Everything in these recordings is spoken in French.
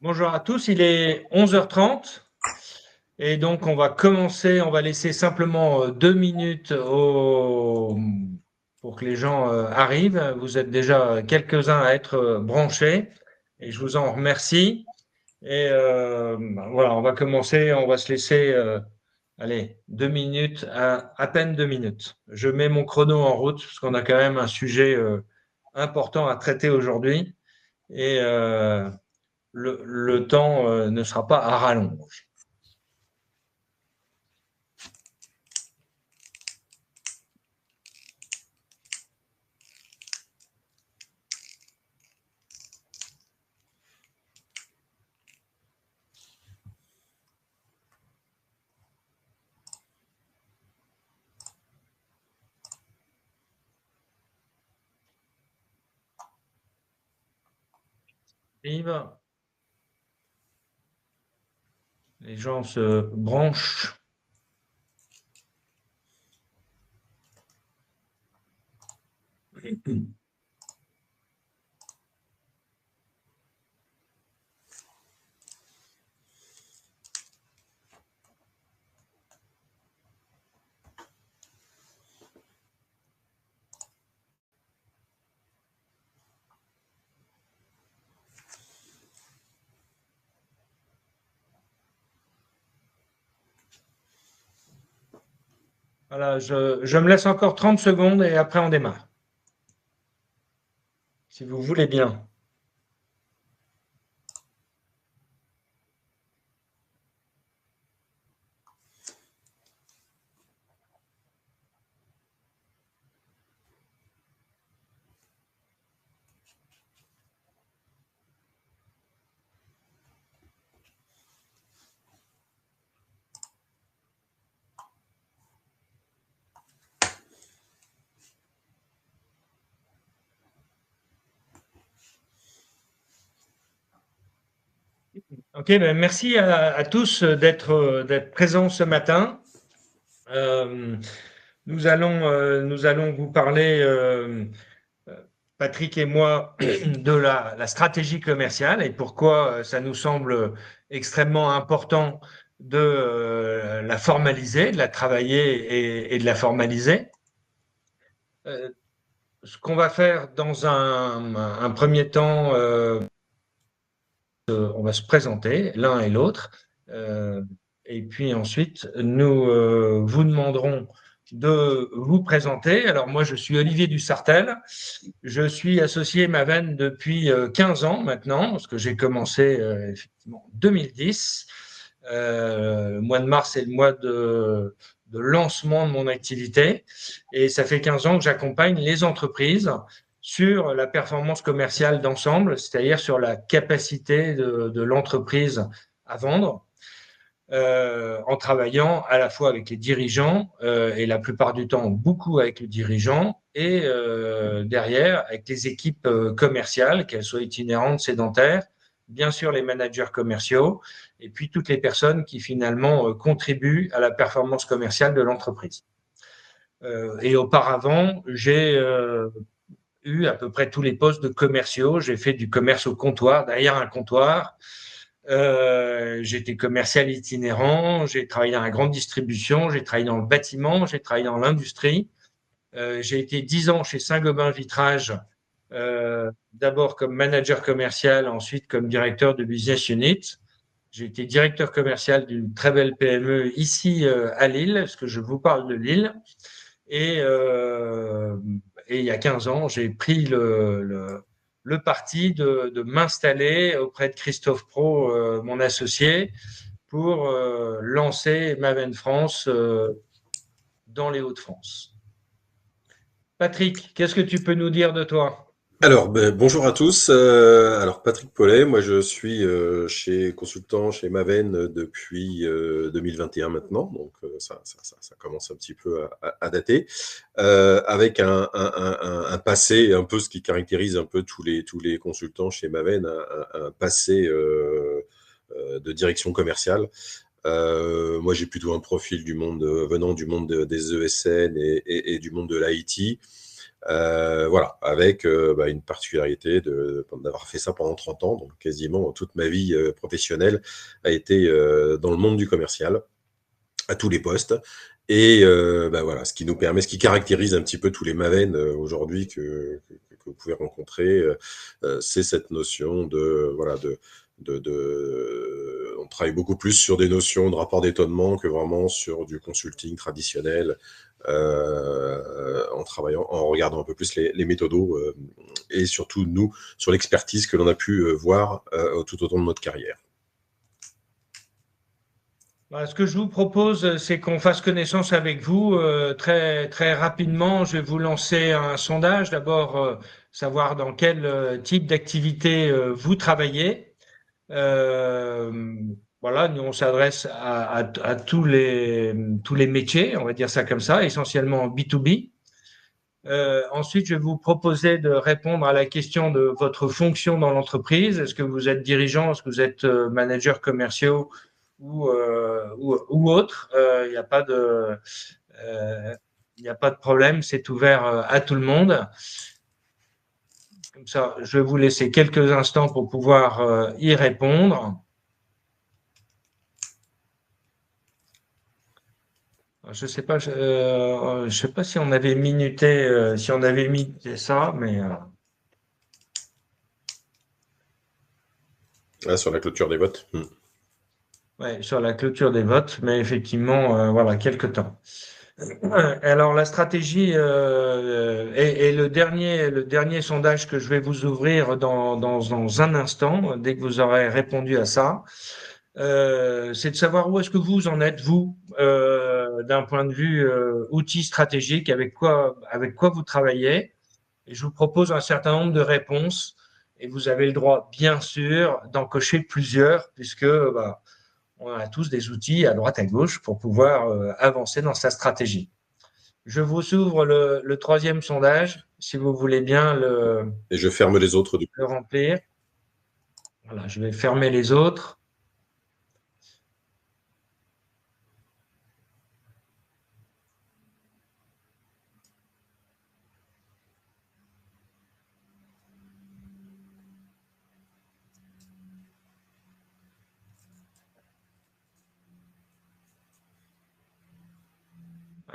Bonjour à tous, il est 11h30 et donc on va commencer, on va laisser simplement 2 minutes pour que les gens arrivent. Vous êtes déjà quelques-uns à être branchés et je vous en remercie. Et voilà, on va commencer, on va se laisser, allez, 2 minutes, à peine 2 minutes. Je mets mon chrono en route parce qu'on a quand même un sujet important à traiter aujourd'hui et le temps ne sera pas à rallonge. Yves, les gens se branchent. Voilà, je me laisse encore 30 secondes et après on démarre, si vous voulez bien. Ok, ben merci à tous d'être présents ce matin. Euh, nous allons vous parler, Patrick et moi, de la stratégie commerciale et pourquoi ça nous semble extrêmement important de la formaliser, de la travailler et de la formaliser. Euh, Ce qu'on va faire dans un premier temps, on va se présenter l'un et l'autre, euh, et puis ensuite nous vous demanderons de vous présenter. Alors moi, je suis Olivier Dussartel, je suis associé Maven depuis 15 ans maintenant, parce que j'ai commencé effectivement en 2010. Le mois de mars, c'est le mois de lancement de mon activité. Et ça fait 15 ans que j'accompagne les entreprises sur la performance commerciale d'ensemble, c'est-à-dire sur la capacité de l'entreprise à vendre, en travaillant à la fois avec les dirigeants, et la plupart du temps beaucoup avec les dirigeants, et derrière avec les équipes commerciales, qu'elles soient itinérantes, sédentaires, bien sûr les managers commerciaux, et puis toutes les personnes qui finalement contribuent à la performance commerciale de l'entreprise. Et auparavant, j'ai eu à peu près tous les postes de commerciaux. J'ai fait du commerce au comptoir, derrière un comptoir. J'ai été commercial itinérant, j'ai travaillé dans la grande distribution, j'ai travaillé dans le bâtiment, j'ai travaillé dans l'industrie. J'ai été 10 ans chez Saint-Gobain Vitrage, d'abord comme manager commercial, ensuite comme directeur de business unit. J'ai été directeur commercial d'une très belle PME ici à Lille, parce que je vous parle de Lille. Et, euh, et il y a 15 ans, j'ai pris le parti de m'installer auprès de Christophe Pro, mon associé, pour lancer Maven France dans les Hauts-de-France. Patrick, qu'est-ce que tu peux nous dire de toi? Alors, bonjour à tous. Alors, Patrick Paulet, moi je suis chez consultant chez Maven depuis 2021 maintenant, donc ça commence un petit peu à dater, avec un passé, un peu ce qui caractérise un peu tous les consultants chez Maven, un passé de direction commerciale. Moi, j'ai plutôt un profil du monde venant du monde des ESN et du monde de l'IT. Voilà, avec une particularité d'avoir fait ça pendant 30 ans, donc quasiment toute ma vie professionnelle a été dans le monde du commercial, à tous les postes. Et voilà, ce qui caractérise un petit peu tous les Maven aujourd'hui que vous pouvez rencontrer, c'est cette notion on travaille beaucoup plus sur des notions de rapport d'étonnement que vraiment sur du consulting traditionnel, en regardant un peu plus les méthodos et surtout nous sur l'expertise que l'on a pu voir tout au long de notre carrière. Ce que je vous propose, c'est qu'on fasse connaissance avec vous très, très rapidement. Je vais vous lancer un sondage. D'abord, savoir dans quel type d'activité vous travaillez. Euh, voilà, nous, on s'adresse à tous les métiers, on va dire ça comme ça, essentiellement B2B. Ensuite, je vais vous proposer de répondre à la question de votre fonction dans l'entreprise. Est-ce que vous êtes dirigeant? Est-ce que vous êtes manager commerciaux ou autre? Il n'y a pas de, il n'y a pas de problème. C'est ouvert à tout le monde. Comme ça, je vais vous laisser quelques instants pour pouvoir y répondre. Je sais pas, je sais pas si on avait minuté ça, mais Sur la clôture des votes. ouais, sur la clôture des votes, mais effectivement, voilà, quelques temps. Alors la stratégie et le dernier sondage que je vais vous ouvrir dans un instant, dès que vous aurez répondu à ça, c'est de savoir où est-ce que vous en êtes, vous, d'un point de vue outil stratégique, avec quoi vous travaillez. Et je vous propose un certain nombre de réponses et vous avez le droit, bien sûr, d'en cocher plusieurs, puisque on a tous des outils à droite à gauche pour pouvoir avancer dans sa stratégie. Je vous ouvre le troisième sondage, si vous voulez bien Et je ferme les autres du coup. le remplir. Voilà, je vais fermer les autres.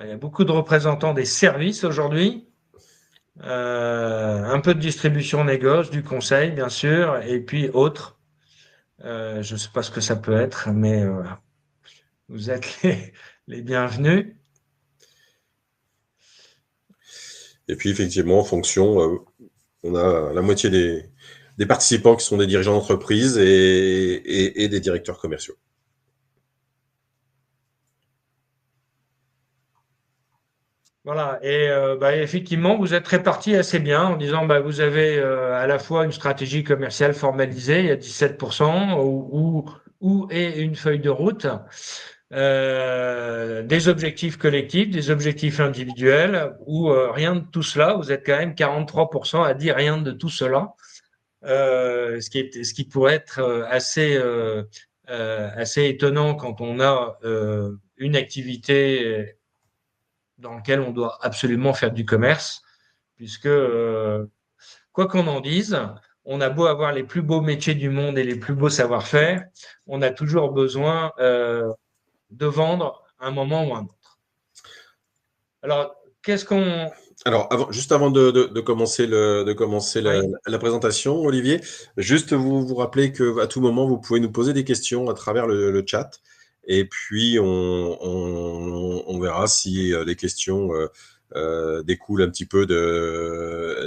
Il y a beaucoup de représentants des services aujourd'hui. Un peu de distribution négoce, du conseil, bien sûr, et puis autres. Je ne sais pas ce que ça peut être, mais vous êtes les bienvenus. Et puis effectivement, en fonction, on a la moitié des participants qui sont des dirigeants d'entreprise et des directeurs commerciaux. Voilà, et effectivement, vous êtes répartis assez bien en disant vous avez à la fois une stratégie commerciale formalisée, il y a 17%, et une feuille de route, des objectifs collectifs, des objectifs individuels, ou rien de tout cela. Vous êtes quand même 43% à dire rien de tout cela, ce qui pourrait être assez étonnant quand on a une activité dans lequel on doit absolument faire du commerce, puisque quoi qu'on en dise, on a beau avoir les plus beaux métiers du monde et les plus beaux savoir-faire, on a toujours besoin de vendre à un moment ou à un autre. Alors, qu'est-ce qu'on... Alors, juste avant de commencer, la présentation, Olivier, juste vous rappeler qu'à tout moment, vous pouvez nous poser des questions à travers le chat. Et puis, on verra si les questions découlent un petit peu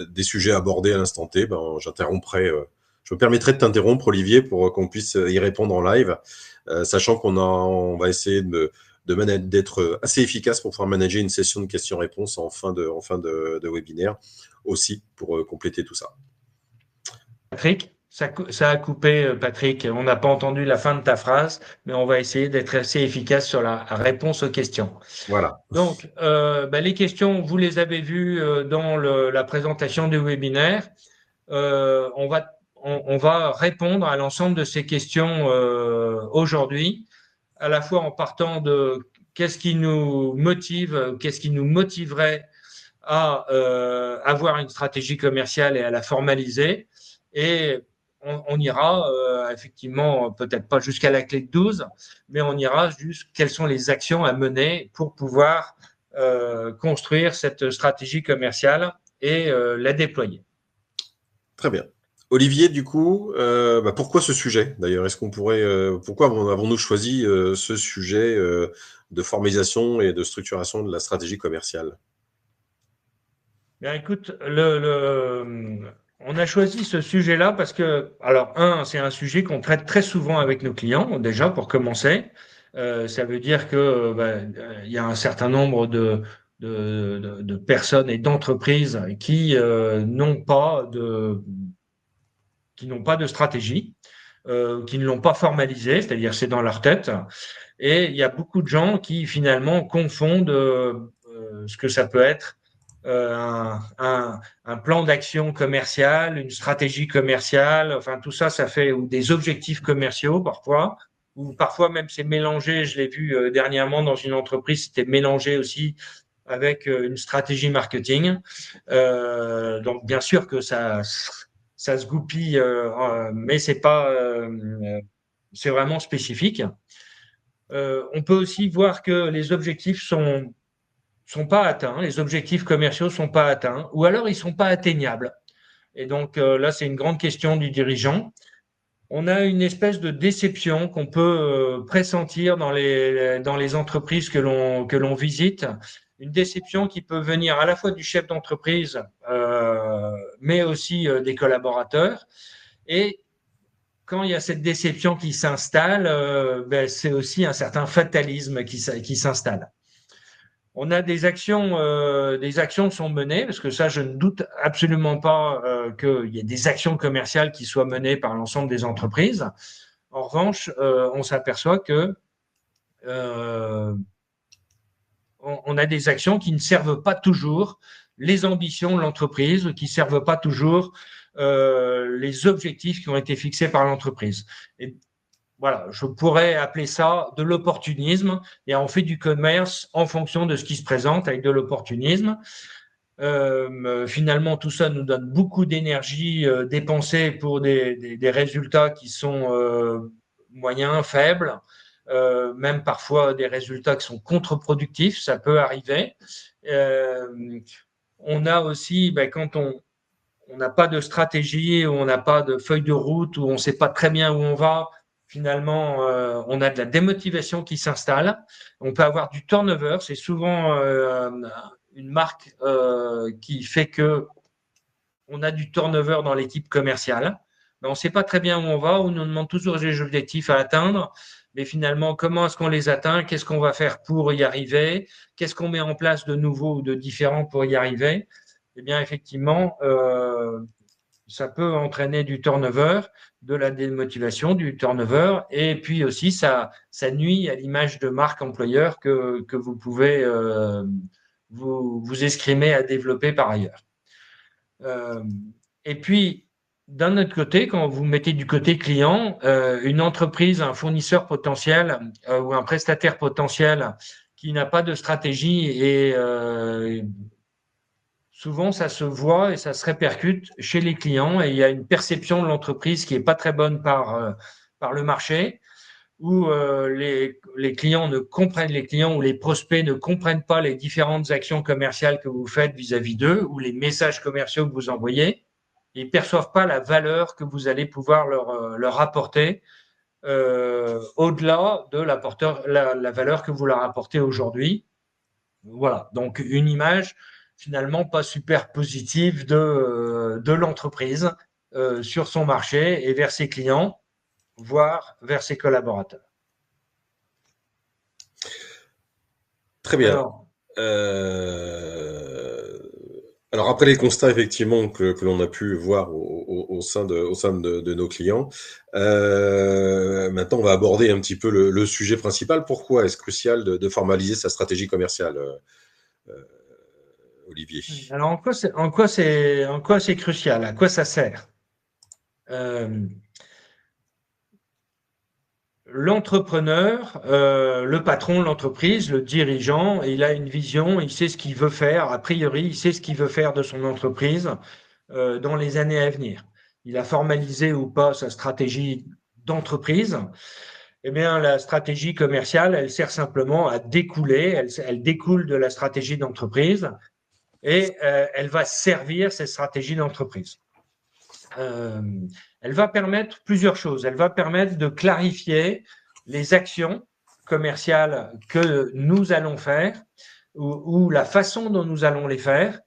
des sujets abordés à l'instant T. J'interromprai. Je me permettrai de t'interrompre, Olivier, pour qu'on puisse y répondre en live, sachant on va essayer d'être assez efficace pour pouvoir manager une session de questions-réponses en fin de webinaire aussi pour compléter tout ça. Patrick, ça a coupé, Patrick. On n'a pas entendu la fin de ta phrase, mais on va essayer d'être assez efficace sur la réponse aux questions. Voilà. Donc, les questions, vous les avez vues dans la présentation du webinaire. On va répondre à l'ensemble de ces questions aujourd'hui, à la fois en partant de qu'est-ce qui nous motive, qu'est-ce qui nous motiverait à avoir une stratégie commerciale et à la formaliser. Et on ira effectivement, peut-être pas jusqu'à la clé de 12, mais on ira juste quelles sont les actions à mener pour pouvoir construire cette stratégie commerciale et la déployer. Très bien. Olivier, du coup, pourquoi ce sujet d'ailleurs? Pourquoi avons-nous choisi ce sujet de formalisation et de structuration de la stratégie commerciale? Bien, écoute, on a choisi ce sujet-là parce que, alors, c'est un sujet qu'on traite très souvent avec nos clients, déjà, pour commencer. Ça veut dire que, il y a un certain nombre de personnes et d'entreprises qui n'ont pas de stratégie, qui ne l'ont pas formalisée, c'est-à-dire c'est dans leur tête. Et il y a beaucoup de gens qui finalement confondent ce que ça peut être un plan d'action commercial, une stratégie commerciale, enfin tout ça, ça fait ou des objectifs commerciaux parfois, ou parfois même c'est mélangé. Je l'ai vu dernièrement dans une entreprise, c'était mélangé aussi avec une stratégie marketing. Donc bien sûr que ça se goupille, mais c'est pas, c'est vraiment spécifique. On peut aussi voir que les objectifs sont pas atteints, les objectifs commerciaux sont pas atteints, ou alors ils sont pas atteignables. Et donc là, c'est une grande question du dirigeant. On a une espèce de déception qu'on peut pressentir dans les entreprises que l'on visite, une déception qui peut venir à la fois du chef d'entreprise, mais aussi des collaborateurs. Et quand il y a cette déception qui s'installe, c'est aussi un certain fatalisme qui s'installe. On a des actions sont menées, parce que ça, je ne doute absolument pas qu'il y ait des actions commerciales qui soient menées par l'ensemble des entreprises. En revanche, on s'aperçoit que euh, on a des actions qui ne servent pas toujours les ambitions de l'entreprise, qui ne servent pas toujours les objectifs qui ont été fixés par l'entreprise. Et voilà, je pourrais appeler ça de l'opportunisme et on fait du commerce en fonction de ce qui se présente avec de l'opportunisme. Finalement, tout ça nous donne beaucoup d'énergie dépensée pour des résultats qui sont moyens, faibles, même parfois des résultats qui sont contre-productifs, ça peut arriver. On a aussi, quand on n'a pas de stratégie, où on n'a pas de feuille de route, où on ne sait pas très bien où on va, finalement, on a de la démotivation qui s'installe. On peut avoir du turnover. C'est souvent une marque qui fait que on a du turnover dans l'équipe commerciale. Mais on ne sait pas très bien où on va. On nous demande toujours des objectifs à atteindre. Mais finalement, comment est-ce qu'on les atteint? Qu'est-ce qu'on va faire pour y arriver? Qu'est-ce qu'on met en place de nouveau ou de différent pour y arriver? Eh bien, effectivement, ça peut entraîner du turnover, de la démotivation, du turnover, et puis aussi ça nuit à l'image de marque employeur que vous pouvez vous escrimer à développer par ailleurs. Euh, et puis, d'un autre côté, quand vous mettez du côté client, une entreprise, un fournisseur potentiel ou un prestataire potentiel qui n'a pas de stratégie et souvent, ça se voit et ça se répercute chez les clients et il y a une perception de l'entreprise qui est pas très bonne par le marché où les clients ou les prospects ne comprennent pas les différentes actions commerciales que vous faites vis-à-vis d'eux ou les messages commerciaux que vous envoyez. Ils perçoivent pas la valeur que vous allez pouvoir leur apporter au-delà de la valeur que vous leur apportez aujourd'hui. Voilà, donc une image finalement pas super positive de l'entreprise sur son marché et vers ses clients, voire vers ses collaborateurs. Très bien. Alors, Euh, Alors après les constats effectivement que l'on a pu voir au sein de nos clients, maintenant on va aborder un petit peu le sujet principal. Pourquoi est-ce crucial de formaliser sa stratégie commerciale, euh, Olivier? alors en quoi c'est crucial? À quoi ça sert? Euh, l'entrepreneur, le patron de l'entreprise, le dirigeant, il a une vision, il sait ce qu'il veut faire. A priori, il sait ce qu'il veut faire de son entreprise dans les années à venir. Il a formalisé ou pas sa stratégie d'entreprise. Eh bien, la stratégie commerciale, elle sert simplement à découler, elle découle de la stratégie d'entreprise et elle va servir cette stratégie d'entreprise. Euh, Elle va permettre plusieurs choses. Elle va permettre de clarifier les actions commerciales que nous allons faire ou la façon dont nous allons les faire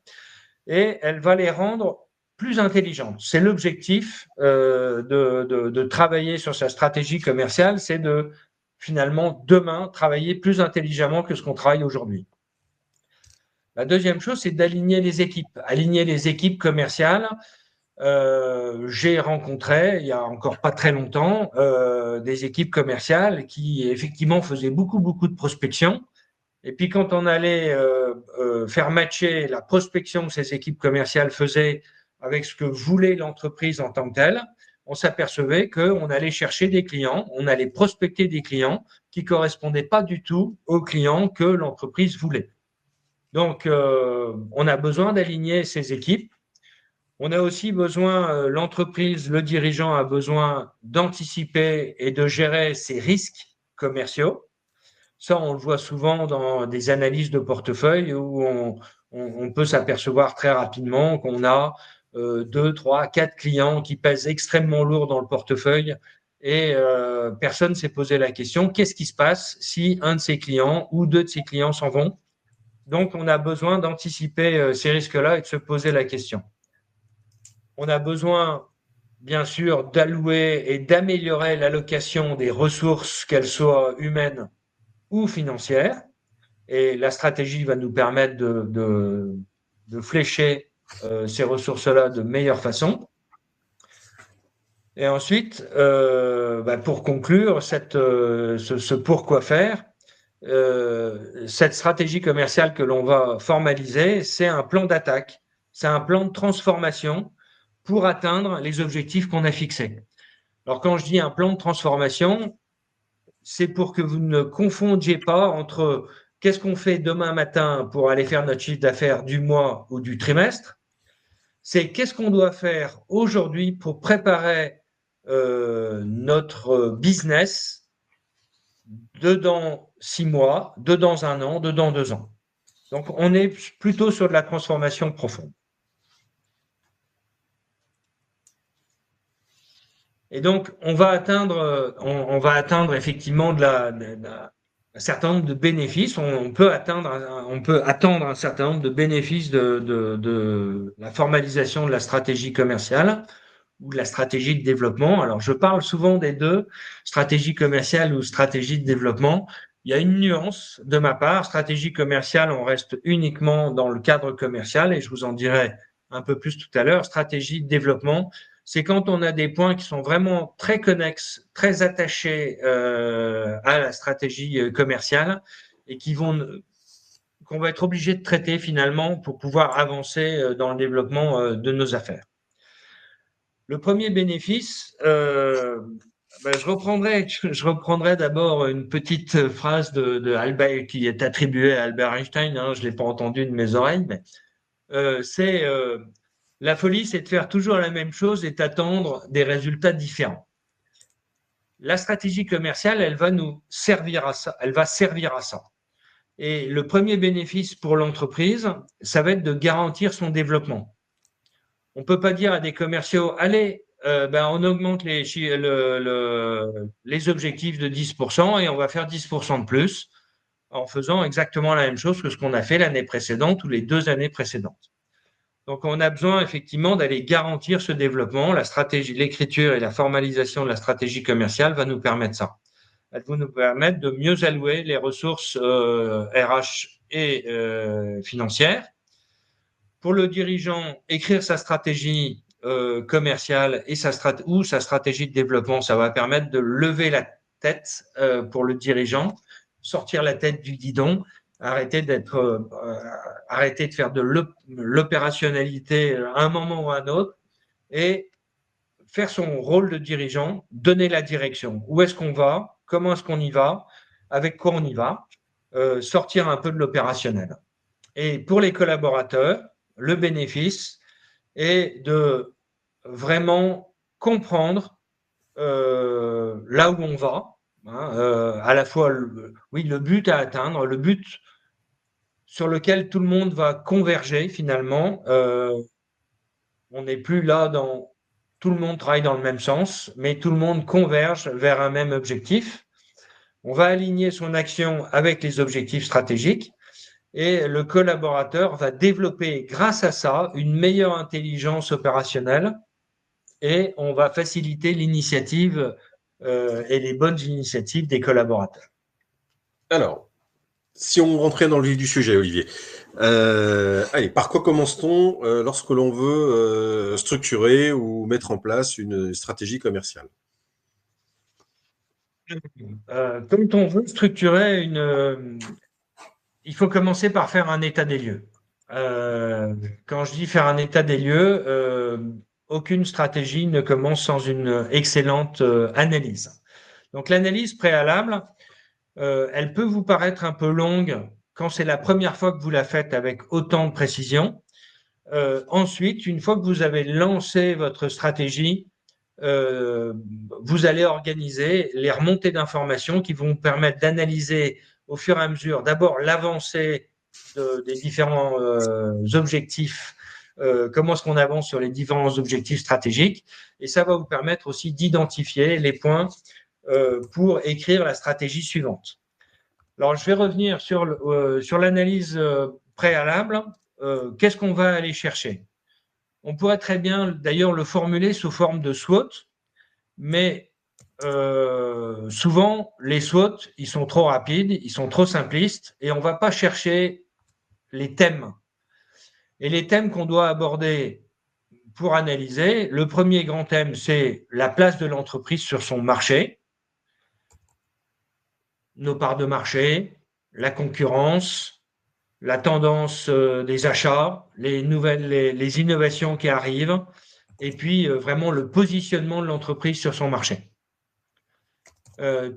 et elle va les rendre plus intelligentes. C'est l'objectif de travailler sur sa stratégie commerciale, c'est de finalement demain travailler plus intelligemment que ce qu'on travaille aujourd'hui. La deuxième chose, c'est d'aligner les équipes. Aligner les équipes commerciales. J'ai rencontré, il y a encore pas très longtemps, des équipes commerciales qui effectivement faisaient beaucoup de prospection. Et puis quand on allait faire matcher la prospection que ces équipes commerciales faisaient avec ce que voulait l'entreprise en tant que telle, on s'apercevait qu'on allait chercher des clients, on allait prospecter des clients qui correspondaient pas du tout aux clients que l'entreprise voulait. Donc, on a besoin d'aligner ces équipes. On a aussi besoin, l'entreprise, le dirigeant a besoin d'anticiper et de gérer ses risques commerciaux. Ça, on le voit souvent dans des analyses de portefeuille où on peut s'apercevoir très rapidement qu'on a 2, 3, 4 clients qui pèsent extrêmement lourd dans le portefeuille et personne ne s'est posé la question, qu'est-ce qui se passe si un de ces clients ou deux de ces clients s'en vont? Donc, on a besoin d'anticiper ces risques-là et de se poser la question. On a besoin, bien sûr, d'allouer et d'améliorer l'allocation des ressources, qu'elles soient humaines ou financières. Et la stratégie va nous permettre de flécher ces ressources-là de meilleure façon. Et ensuite, pour conclure ce pourquoi faire, cette stratégie commerciale que l'on va formaliser, c'est un plan d'attaque, c'est un plan de transformation pour atteindre les objectifs qu'on a fixés. Alors quand je dis un plan de transformation, c'est pour que vous ne confondiez pas entre qu'est-ce qu'on fait demain matin pour aller faire notre chiffre d'affaires du mois ou du trimestre. C'est qu'est-ce qu'on doit faire aujourd'hui pour préparer notre business dedans 6 mois, dedans 1 an, dedans 2 ans. Donc, on est plutôt sur de la transformation profonde. Et donc, on va atteindre effectivement un certain nombre de bénéfices. On peut attendre un certain nombre de bénéfices de la formalisation de la stratégie commerciale ou de la stratégie de développement. Alors, je parle souvent des deux, stratégie commerciale ou stratégie de développement. Il y a une nuance de ma part. Stratégie commerciale, on reste uniquement dans le cadre commercial et je vous en dirai un peu plus tout à l'heure. Stratégie de développement, c'est quand on a des points qui sont vraiment très connexes, très attachés à la stratégie commerciale et qu'on va être obligé de traiter finalement pour pouvoir avancer dans le développement de nos affaires. Le premier bénéfice, je reprendrai d'abord une petite phrase de Albert qui est attribuée à Albert Einstein. Hein, je l'ai pas entendu de mes oreilles, mais c'est la folie, c'est de faire toujours la même chose et d'attendre des résultats différents. La stratégie commerciale, elle va nous servir à ça. Elle va servir à ça. Et le premier bénéfice pour l'entreprise, ça va être de garantir son développement. On peut pas dire à des commerciaux, allez, on augmente les objectifs de 10% et on va faire 10% de plus en faisant exactement la même chose que ce qu'on a fait l'année précédente ou les 2 années précédentes. Donc, on a besoin effectivement d'aller garantir ce développement. La stratégie, l'écriture et la formalisation de la stratégie commerciale va nous permettre ça. Elle va nous permettre de mieux allouer les ressources RH et financières. Pour le dirigeant, écrire sa stratégie commerciale et sa stratégie de développement, ça va permettre de lever la tête pour le dirigeant, sortir la tête du guidon, arrêter de faire de l'opérationnalité à un moment ou à un autre et faire son rôle de dirigeant, donner la direction. Où est-ce qu'on va? comment est-ce qu'on y va, avec quoi on y va, sortir un peu de l'opérationnel. Et pour les collaborateurs, le bénéfice est de vraiment comprendre là où on va, hein, à la fois oui, le but à atteindre, le but sur lequel tout le monde va converger finalement. On n'est plus là dans tout le monde travaille dans le même sens, mais tout le monde converge vers un même objectif. On va aligner son action avec les objectifs stratégiques et le collaborateur va développer grâce à ça une meilleure intelligence opérationnelle et on va faciliter l'initiative et les bonnes initiatives des collaborateurs. Alors, si on rentrait dans le vif du sujet, Olivier, allez, par quoi commence-t-on lorsque l'on veut structurer ou mettre en place une stratégie commerciale? Quand on veut structurer il faut commencer par faire un état des lieux. Quand je dis faire un état des lieux, aucune stratégie ne commence sans une excellente analyse. Donc l'analyse préalable, elle peut vous paraître un peu longue quand c'est la première fois que vous la faites avec autant de précision. Ensuite, une fois que vous avez lancé votre stratégie, vous allez organiser les remontées d'informations qui vont vous permettre d'analyser au fur et à mesure d'abord l'avancée des différents objectifs, comment est-ce qu'on avance sur les différents objectifs stratégiques, et ça va vous permettre aussi d'identifier les points pour écrire la stratégie suivante. Alors, je vais revenir sur l'analyse préalable. Qu'est-ce qu'on va aller chercher? On pourrait très bien d'ailleurs le formuler sous forme de SWOT, mais souvent les SWOT, ils sont trop rapides, ils sont trop simplistes et on ne va pas chercher les thèmes. Et les thèmes qu'on doit aborder pour analyser, le premier grand thème, c'est la place de l'entreprise sur son marché, nos parts de marché, la concurrence, la tendance des achats, les innovations qui arrivent, et puis vraiment le positionnement de l'entreprise sur son marché.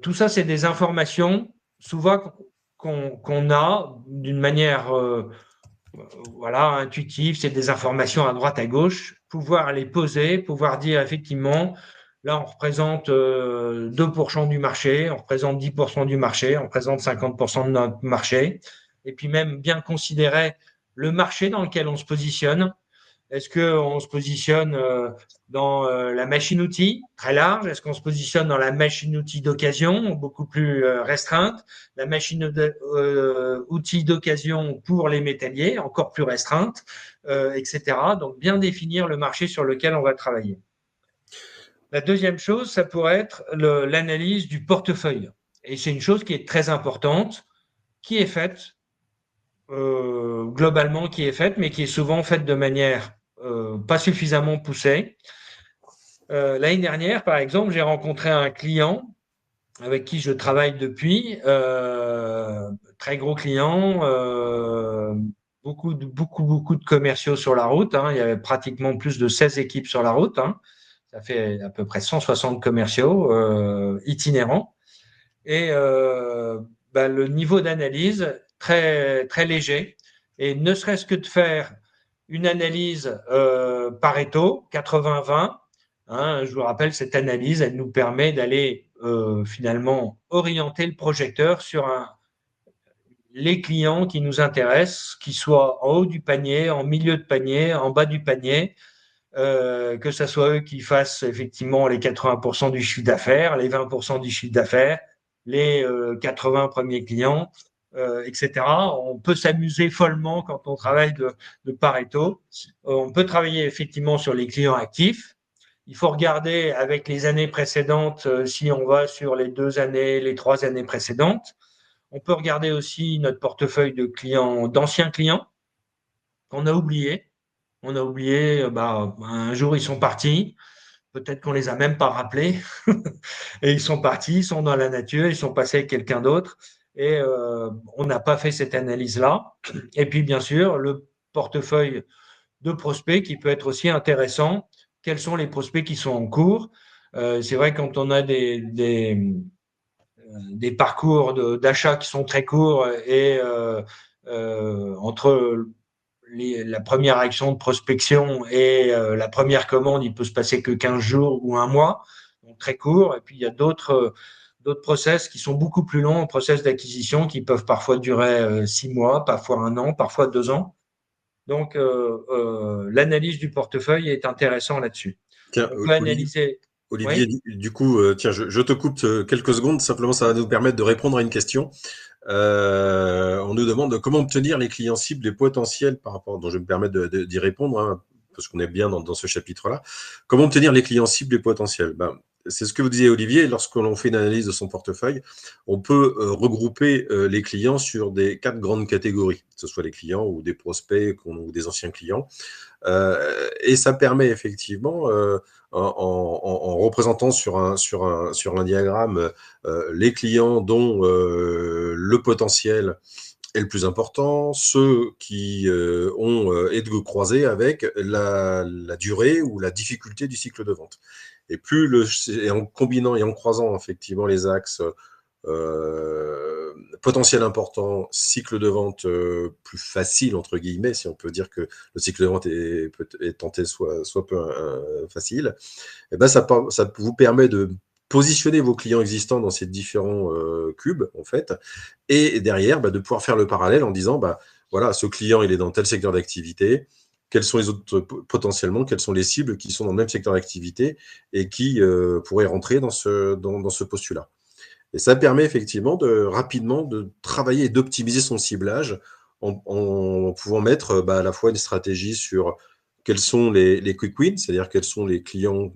Tout ça, c'est des informations souvent qu'on a d'une manière voilà, intuitive, c'est des informations à droite, à gauche, pouvoir les poser, pouvoir dire effectivement, là on représente 2% du marché, on représente 10% du marché, on représente 50% de notre marché, et puis même bien considérer le marché dans lequel on se positionne. Est-ce qu'on se positionne dans la machine-outil très large? Est-ce qu'on se positionne dans la machine-outil d'occasion, beaucoup plus restreinte? La machine-outil d'occasion pour les métalliers, encore plus restreinte, etc. Donc, bien définir le marché sur lequel on va travailler. La deuxième chose, ça pourrait être l'analyse du portefeuille. Et c'est une chose qui est très importante, qui est faite, globalement, qui est faite, mais qui est souvent faite de manière pas suffisamment poussé. L'année dernière, par exemple, j'ai rencontré un client avec qui je travaille depuis, très gros client, beaucoup de commerciaux sur la route. Hein. Il y avait pratiquement plus de 16 équipes sur la route. Hein. Ça fait à peu près 160 commerciaux itinérants. Et le niveau d'analyse très, très léger. Et ne serait-ce que de faire une analyse Pareto, 80-20. Hein, je vous rappelle, cette analyse, elle nous permet d'aller finalement orienter le projecteur sur les clients qui nous intéressent, qu'ils soient en haut du panier, en milieu de panier, en bas du panier, que ce soit eux qui fassent effectivement les 80% du chiffre d'affaires, les 20% du chiffre d'affaires, les 80 premiers clients, etc. On peut s'amuser follement quand on travaille de Pareto. On peut travailler effectivement sur les clients actifs. Il faut regarder avec les années précédentes si on va sur les 2 années, les 3 années précédentes. On peut regarder aussi notre portefeuille de clients, d'anciens clients qu'on a oubliés. On a oublié, un jour ils sont partis, peut-être qu'on les a même pas rappelés, et ils sont partis, ils sont dans la nature, ils sont passés avec quelqu'un d'autre, et on n'a pas fait cette analyse-là. Et puis bien sûr, le portefeuille de prospects qui peut être aussi intéressant. Quels sont les prospects qui sont en cours? C'est vrai quand on a des parcours d'achat qui sont très courts et entre la première action de prospection et la première commande, il peut se passer que 15 jours ou un mois, donc très court. Et puis il y a d'autres process qui sont beaucoup plus longs, process d'acquisition qui peuvent parfois durer 6 mois, parfois un an, parfois 2 ans. Donc l'analyse du portefeuille est intéressant là-dessus. Tiens, On peut analyser. Olivier, Oui. du coup, tiens, je te coupe quelques secondes, simplement ça va nous permettre de répondre à une question. On nous demande comment obtenir les clients cibles et potentiels par rapport, dont je vais me permettre d'y répondre, hein, parce qu'on est bien dans ce chapitre-là. Comment obtenir les clients cibles et potentiels? Ben, c'est ce que vous disiez, Olivier, lorsque l'on fait une analyse de son portefeuille, on peut regrouper les clients sur des 4 grandes catégories, que ce soit les clients ou des prospects ou des anciens clients. Et ça permet effectivement, en représentant sur un diagramme les clients dont le potentiel est le plus important, ceux qui ont est de croiser avec la durée ou la difficulté du cycle de vente. Et et en combinant et en croisant effectivement les axes potentiel important, cycle de vente plus facile, entre guillemets, si on peut dire que le cycle de vente est tenté soit peu facile, et ben ça vous permet de positionner vos clients existants dans ces différents cubes, en fait, et derrière, de pouvoir faire le parallèle en disant, voilà, ce client, il est dans tel secteur d'activité, quels sont les autres, potentiellement, quelles sont les cibles qui sont dans le même secteur d'activité et qui pourraient rentrer dans ce postulat. Et ça permet effectivement rapidement de travailler et d'optimiser son ciblage en pouvant mettre à la fois une stratégie sur quels sont les quick wins, c'est-à-dire quels sont les clients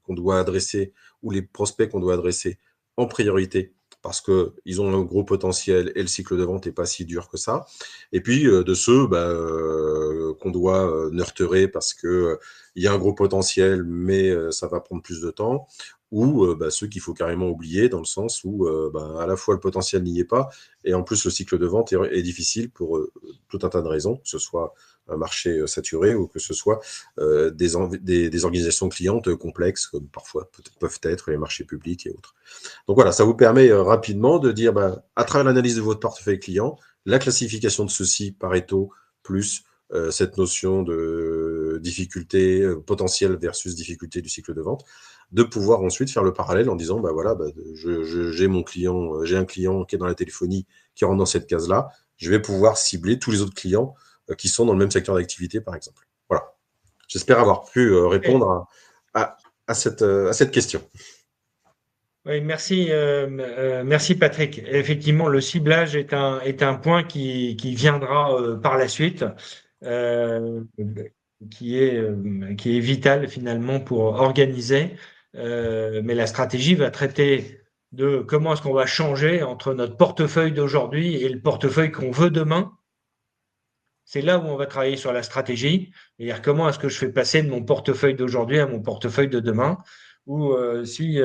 qu'on doit adresser ou les prospects qu'on doit adresser en priorité parce qu'ils ont un gros potentiel et le cycle de vente n'est pas si dur que ça. Et puis de ceux qu'on doit nurturer parce que il y a un gros potentiel, mais ça va prendre plus de temps, ou ceux qu'il faut carrément oublier dans le sens où à la fois le potentiel n'y est pas et en plus le cycle de vente est difficile pour tout un tas de raisons, que ce soit un marché saturé ou que ce soit des organisations clientes complexes comme parfois peuvent être les marchés publics et autres. Donc voilà, ça vous permet rapidement de dire à travers l'analyse de votre portefeuille client, la classification de ceci Pareto plus cette notion de difficulté potentielle versus difficulté du cycle de vente, de pouvoir ensuite faire le parallèle en disant voilà, j'ai mon client, j'ai un client qui est dans la téléphonie qui rentre dans cette case-là, je vais pouvoir cibler tous les autres clients qui sont dans le même secteur d'activité, par exemple. Voilà. J'espère avoir pu répondre à cette question. Oui, merci Patrick. Effectivement, le ciblage est un point qui viendra par la suite, euh, qui est vital finalement pour organiser. Mais la stratégie va traiter de comment est-ce qu'on va changer entre notre portefeuille d'aujourd'hui et le portefeuille qu'on veut demain. C'est là où on va travailler sur la stratégie, c'est-à-dire comment est-ce que je fais passer de mon portefeuille d'aujourd'hui à mon portefeuille de demain, ou si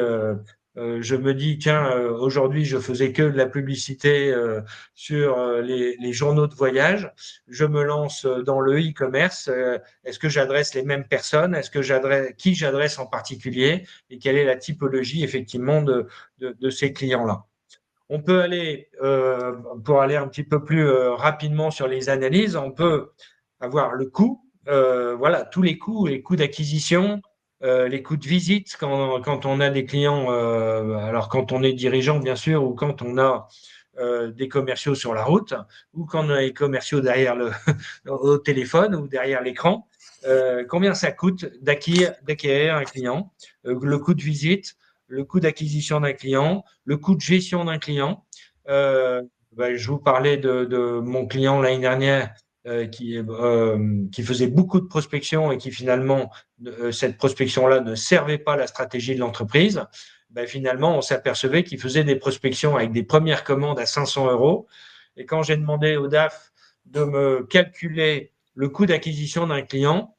je me dis, tiens, aujourd'hui je faisais que de la publicité sur les journaux de voyage, je me lance dans le e-commerce, est-ce que j'adresse les mêmes personnes, qui j'adresse en particulier, et quelle est la typologie effectivement de ces clients-là. On peut aller, pour aller un petit peu plus rapidement sur les analyses, on peut avoir le coût, voilà, tous les coûts d'acquisition, les coûts de visite quand on a des clients, alors quand on est dirigeant bien sûr, ou quand on a des commerciaux sur la route, ou quand on a des commerciaux derrière au téléphone ou derrière l'écran. Combien ça coûte d'acquérir un client, le coût de visite, le coût d'acquisition d'un client, le coût de gestion d'un client. Je vous parlais de mon client l'année dernière qui faisait beaucoup de prospection et qui finalement, cette prospection-là ne servait pas à la stratégie de l'entreprise. Finalement, on s'apercevait qu'il faisait des prospections avec des premières commandes à 500 euros. Et quand j'ai demandé au DAF de me calculer le coût d'acquisition d'un client,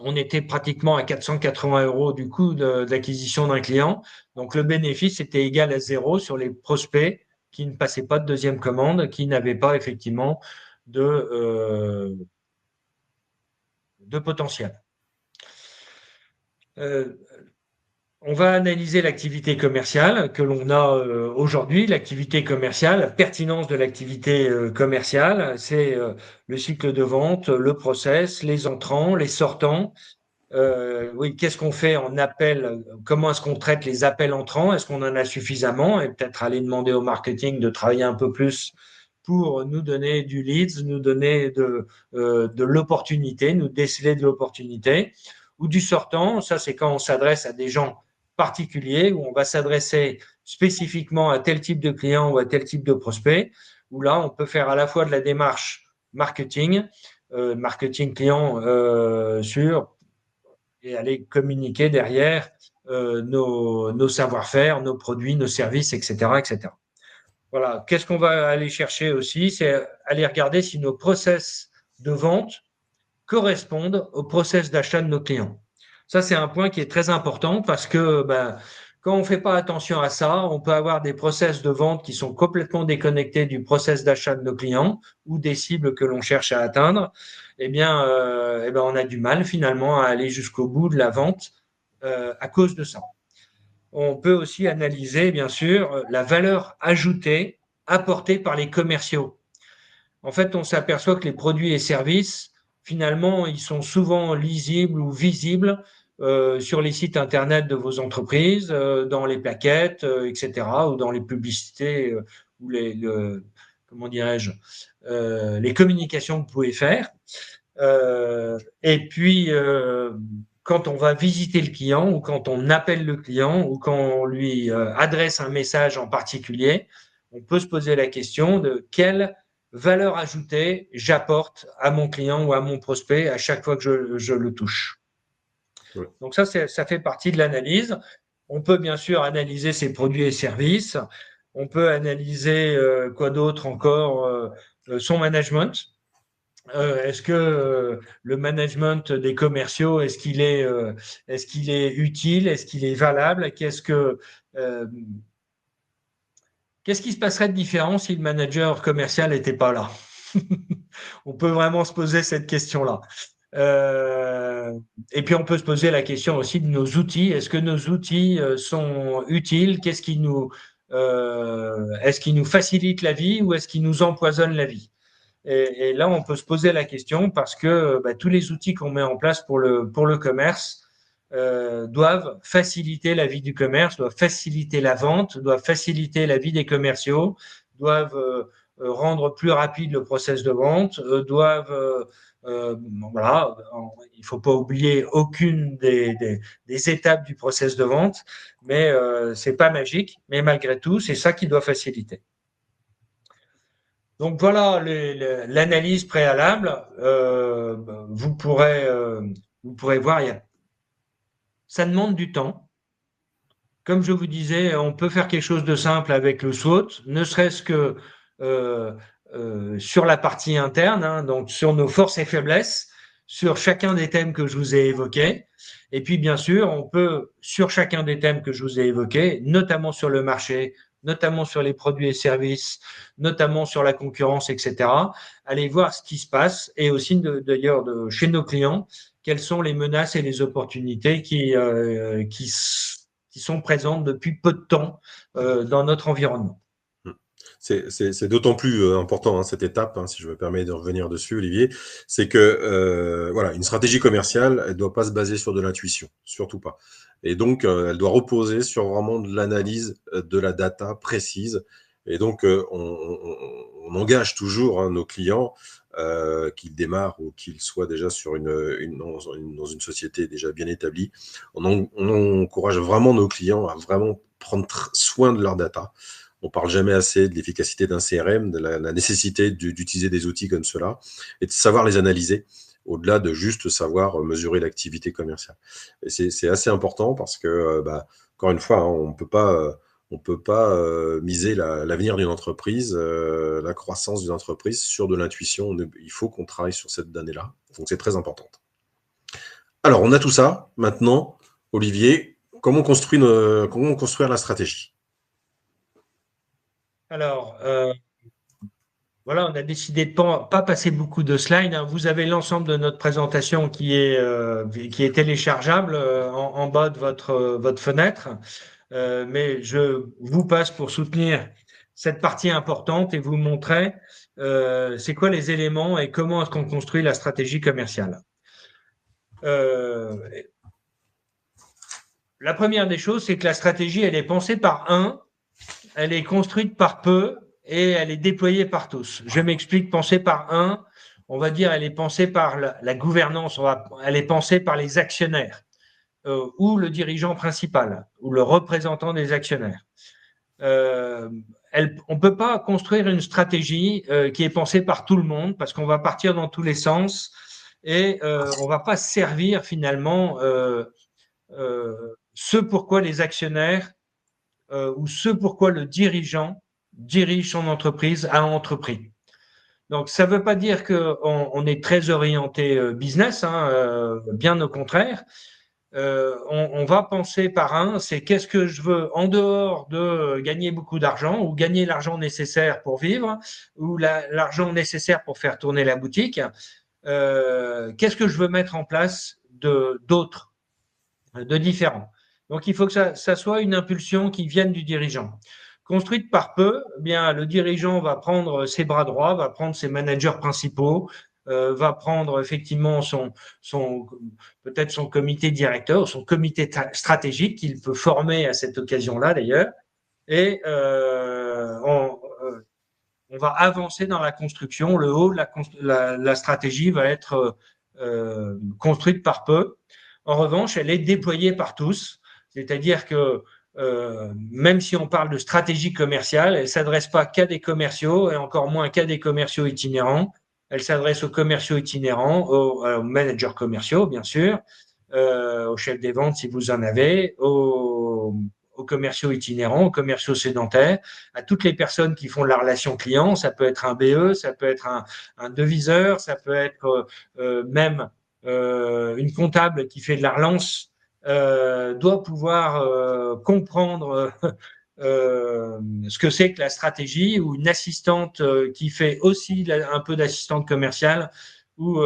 on était pratiquement à 480 euros du coût d'acquisition d'un client. Donc, le bénéfice était égal à zéro sur les prospects qui ne passaient pas de deuxième commande, qui n'avaient pas effectivement de potentiel. on va analyser l'activité commerciale que l'on a aujourd'hui, l'activité commerciale, la pertinence de l'activité commerciale, c'est le cycle de vente, le process, les entrants, les sortants. Oui, qu'est-ce qu'on fait en appel? Comment est-ce qu'on traite les appels entrants? Est-ce qu'on en a suffisamment? Et peut-être aller demander au marketing de travailler un peu plus pour nous donner du leads, nous donner de l'opportunité, nous déceler de l'opportunité. Ou du sortant, ça c'est quand on s'adresse à des gens particuliers, où on va s'adresser spécifiquement à tel type de client ou à tel type de prospect, où là on peut faire à la fois de la démarche marketing, marketing client sur et aller communiquer derrière nos savoir-faire, nos produits, nos services, etc., etc. Voilà. Qu'est-ce qu'on va aller chercher aussi? C'est aller regarder si nos process de vente correspondent au process d'achat de nos clients. Ça, c'est un point qui est très important parce que quand on ne fait pas attention à ça, on peut avoir des process de vente qui sont complètement déconnectés du process d'achat de nos clients ou des cibles que l'on cherche à atteindre. On a du mal finalement à aller jusqu'au bout de la vente à cause de ça. On peut aussi analyser, bien sûr, la valeur ajoutée apportée par les commerciaux. En fait, on s'aperçoit que les produits et services, finalement, ils sont souvent lisibles ou visibles sur les sites internet de vos entreprises, dans les plaquettes, etc., ou dans les publicités ou comment dirais-je, les communications que vous pouvez faire. Et puis, quand on va visiter le client ou quand on appelle le client ou quand on lui adresse un message en particulier, on peut se poser la question de quelle valeur ajoutée j'apporte à mon client ou à mon prospect à chaque fois que je le touche. Ouais. Donc ça fait partie de l'analyse. On peut bien sûr analyser ses produits et services. On peut analyser quoi d'autre encore, son management. Est-ce que le management des commerciaux, est-ce qu'il est utile, est-ce qu'il est valable? Qu'est-ce qui se passerait de différent si le manager commercial n'était pas là? On peut vraiment se poser cette question-là. Et puis on peut se poser la question aussi de nos outils. Est-ce que nos outils sont utiles? Est-ce qu'ils nous facilitent la vie ou est-ce qu'ils nous empoisonnent la vie? Et là, on peut se poser la question parce que tous les outils qu'on met en place pour le commerce doivent faciliter la vie du commerce, doivent faciliter la vente, doivent faciliter la vie des commerciaux, doivent rendre plus rapide le process de vente, voilà, il faut pas oublier aucune des étapes du process de vente, mais c'est pas magique, mais malgré tout, c'est ça qui doit faciliter. Donc voilà l'analyse préalable. Vous pourrez voir, ça demande du temps. Comme je vous disais, on peut faire quelque chose de simple avec le SWOT, ne serait-ce que euh, sur la partie interne, hein, donc sur nos forces et faiblesses, sur chacun des thèmes que je vous ai évoqués. Et puis, bien sûr, on peut, sur chacun des thèmes que je vous ai évoqués, notamment sur le marché, notamment sur les produits et services, notamment sur la concurrence, etc., aller voir ce qui se passe et aussi d'ailleurs chez nos clients, quelles sont les menaces et les opportunités qui sont présentes depuis peu de temps dans notre environnement. C'est d'autant plus important, hein, cette étape, hein, si je me permets de revenir dessus, Olivier, c'est que voilà, une stratégie commerciale, elle doit pas se baser sur de l'intuition, surtout pas. Et donc, elle doit reposer sur vraiment de l'analyse de la data précise. Et donc, on engage toujours, hein, nos clients, qu'ils démarrent ou qu'ils soient déjà sur dans une société déjà bien établie. On encourage vraiment nos clients à vraiment prendre soin de leur data. On parle jamais assez de l'efficacité d'un CRM, de la nécessité d'utiliser des outils comme cela et de savoir les analyser au-delà de juste savoir mesurer l'activité commerciale. Et c'est assez important parce que, encore une fois, hein, on peut pas miser l'avenir d'une entreprise, la croissance d'une entreprise sur de l'intuition. Il faut qu'on travaille sur cette donnée-là. Donc, c'est très important. Alors, on a tout ça. Maintenant, Olivier, comment construire la stratégie? Alors, Voilà, on a décidé de pas passer beaucoup de slides, hein. Vous avez l'ensemble de notre présentation qui est téléchargeable en bas de votre fenêtre. Mais je vous passe pour soutenir cette partie importante et vous montrer c'est quoi les éléments et comment est-ce qu'on construit la stratégie commerciale. Euh, la première des choses, c'est que la stratégie, elle est pensée par un, elle est construite par peu et elle est déployée par tous. Je m'explique, pensée par un, on va dire, elle est pensée par la gouvernance, elle est pensée par les actionnaires ou le dirigeant principal ou le représentant des actionnaires. On ne peut pas construire une stratégie qui est pensée par tout le monde parce qu'on va partir dans tous les sens et on ne va pas servir finalement ce pourquoi les actionnaires ou ce pourquoi le dirigeant dirige son entreprise a entrepris. Donc, ça ne veut pas dire qu'on est très orienté business, hein, bien au contraire. On va penser par un, c'est qu'est-ce que je veux en dehors de gagner beaucoup d'argent ou gagner l'argent nécessaire pour vivre ou l'argent nécessaire pour faire tourner la boutique. Qu'est-ce que je veux mettre en place d'autres, de différents. Donc, il faut que ça soit une impulsion qui vienne du dirigeant. Construite par peu, eh bien, le dirigeant va prendre ses bras droits, va prendre ses managers principaux, va prendre effectivement peut-être son comité directeur, son comité stratégique qu'il peut former à cette occasion-là d'ailleurs, et on va avancer dans la construction. Le haut de la stratégie va être construite par peu. En revanche, elle est déployée par tous, c'est-à-dire que même si on parle de stratégie commerciale, elle ne s'adresse pas qu'à des commerciaux et encore moins qu'à des commerciaux itinérants. Elle s'adresse aux commerciaux itinérants, aux managers commerciaux, bien sûr, aux chefs des ventes si vous en avez, aux commerciaux itinérants, aux commerciaux sédentaires, à toutes les personnes qui font de la relation client. Ça peut être un BE, ça peut être un deviseur, ça peut être même une comptable qui fait de la relance, doit pouvoir comprendre ce que c'est que la stratégie, ou une assistante qui fait aussi un peu d'assistante commerciale ou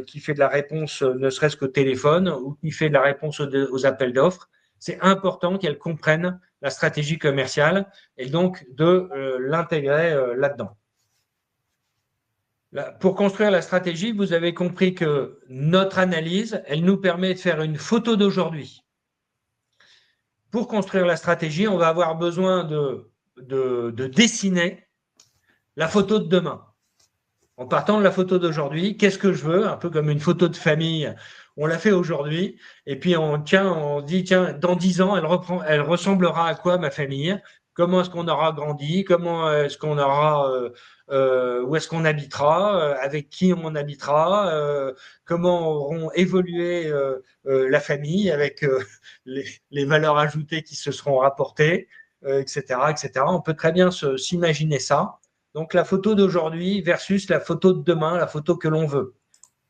qui fait de la réponse ne serait-ce qu'au téléphone ou qui fait de la réponse aux appels d'offres. C'est important qu'elle comprenne la stratégie commerciale et donc de l'intégrer là-dedans. Pour construire la stratégie, vous avez compris que notre analyse, elle nous permet de faire une photo d'aujourd'hui. Pour construire la stratégie, on va avoir besoin de dessiner la photo de demain. En partant de la photo d'aujourd'hui, qu'est-ce que je veux? Un peu comme une photo de famille. On l'a fait aujourd'hui, et puis on dit, tiens, dans 10 ans, elle ressemblera à quoi ma famille? Comment est-ce qu'on aura grandi? Comment est-ce qu'on aura, où est-ce qu'on habitera? Avec qui on habitera? Comment auront évolué la famille avec les valeurs ajoutées qui se seront rapportées, etc., etc. On peut très bien s'imaginer ça. Donc, la photo d'aujourd'hui versus la photo de demain, la photo que l'on veut.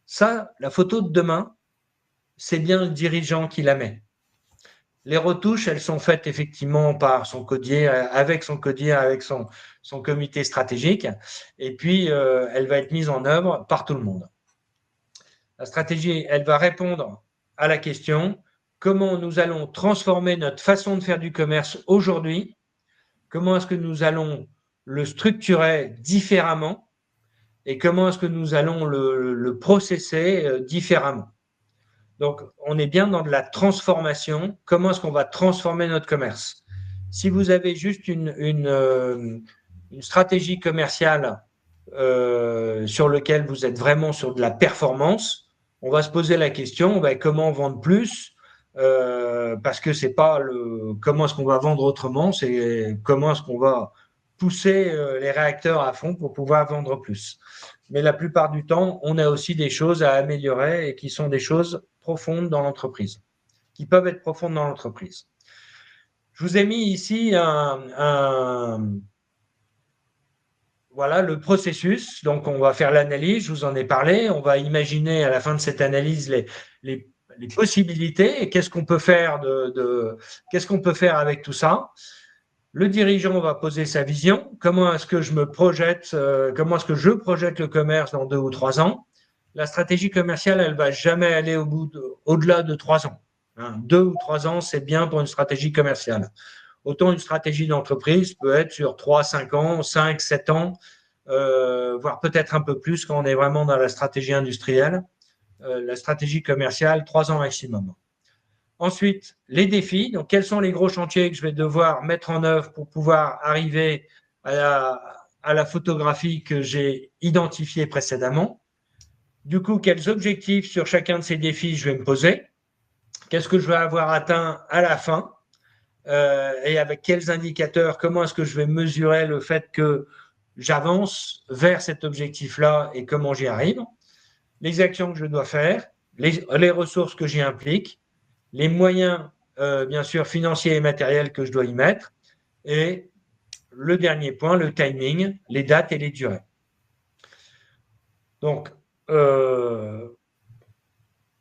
Ça, la photo de demain, c'est bien le dirigeant qui la met. Les retouches, elles sont faites effectivement par son codier, avec son comité stratégique, et puis elle va être mise en œuvre par tout le monde. La stratégie, elle va répondre à la question comment nous allons transformer notre façon de faire du commerce aujourd'hui, comment est-ce que nous allons le structurer différemment et comment est-ce que nous allons le processer différemment. Donc, on est bien dans de la transformation. Comment est-ce qu'on va transformer notre commerce? Si vous avez juste une stratégie commerciale sur laquelle vous êtes vraiment sur de la performance, on va se poser la question, comment vendre plus? Parce que c'est pas comment est-ce qu'on va vendre autrement, c'est comment est-ce qu'on va pousser les réacteurs à fond pour pouvoir vendre plus. Mais la plupart du temps, on a aussi des choses à améliorer et qui sont des choses profondes dans l'entreprise, qui peuvent être profondes dans l'entreprise. Je vous ai mis ici voilà le processus. Donc, on va faire l'analyse, je vous en ai parlé. On va imaginer à la fin de cette analyse les possibilités et qu'est-ce qu'on peut faire qu'est-ce qu'on peut faire avec tout ça. Le dirigeant va poser sa vision. Comment est-ce que je me projette, comment est-ce que je projette le commerce dans 2 ou 3 ans? La stratégie commerciale, elle va jamais aller au-delà de 3 ans. 2 ou 3 ans, c'est bien pour une stratégie commerciale. Autant une stratégie d'entreprise peut être sur 3, 5 ans, 5, 7 ans, voire peut-être un peu plus quand on est vraiment dans la stratégie industrielle. La stratégie commerciale, 3 ans maximum. Ensuite, les défis. Donc, quels sont les gros chantiers que je vais devoir mettre en œuvre pour pouvoir arriver à la photographie que j'ai identifiée précédemment? Du coup, quels objectifs sur chacun de ces défis je vais me poser? Qu'est-ce que je vais avoir atteint à la fin? Et avec quels indicateurs? Comment est-ce que je vais mesurer le fait que j'avance vers cet objectif-là et comment j'y arrive? Les actions que je dois faire, les ressources que j'y implique, les moyens, bien sûr, financiers et matériels que je dois y mettre, et le dernier point, le timing, les dates et les durées. Donc,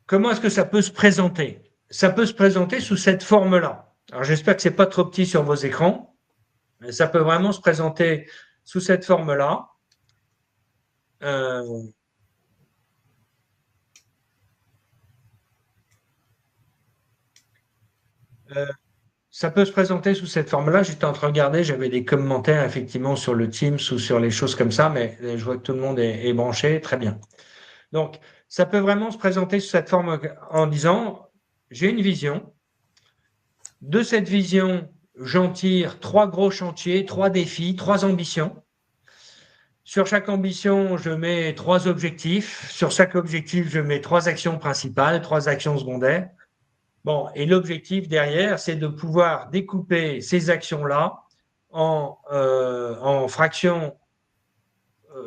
comment est-ce que ça peut se présenter? Ça peut se présenter sous cette forme-là. Alors, j'espère que ce n'est pas trop petit sur vos écrans, mais ça peut vraiment se présenter sous cette forme-là. Ça peut se présenter sous cette forme-là. J'étais en train de regarder, j'avais des commentaires effectivement sur le Teams ou sur les choses comme ça, mais je vois que tout le monde est branché. Très bien. Donc, ça peut vraiment se présenter sous cette forme en disant, j'ai une vision. De cette vision, j'en tire 3 gros chantiers, 3 défis, 3 ambitions. Sur chaque ambition, je mets 3 objectifs. Sur chaque objectif, je mets 3 actions principales, 3 actions secondaires. Bon, et l'objectif derrière, c'est de pouvoir découper ces actions-là en fractions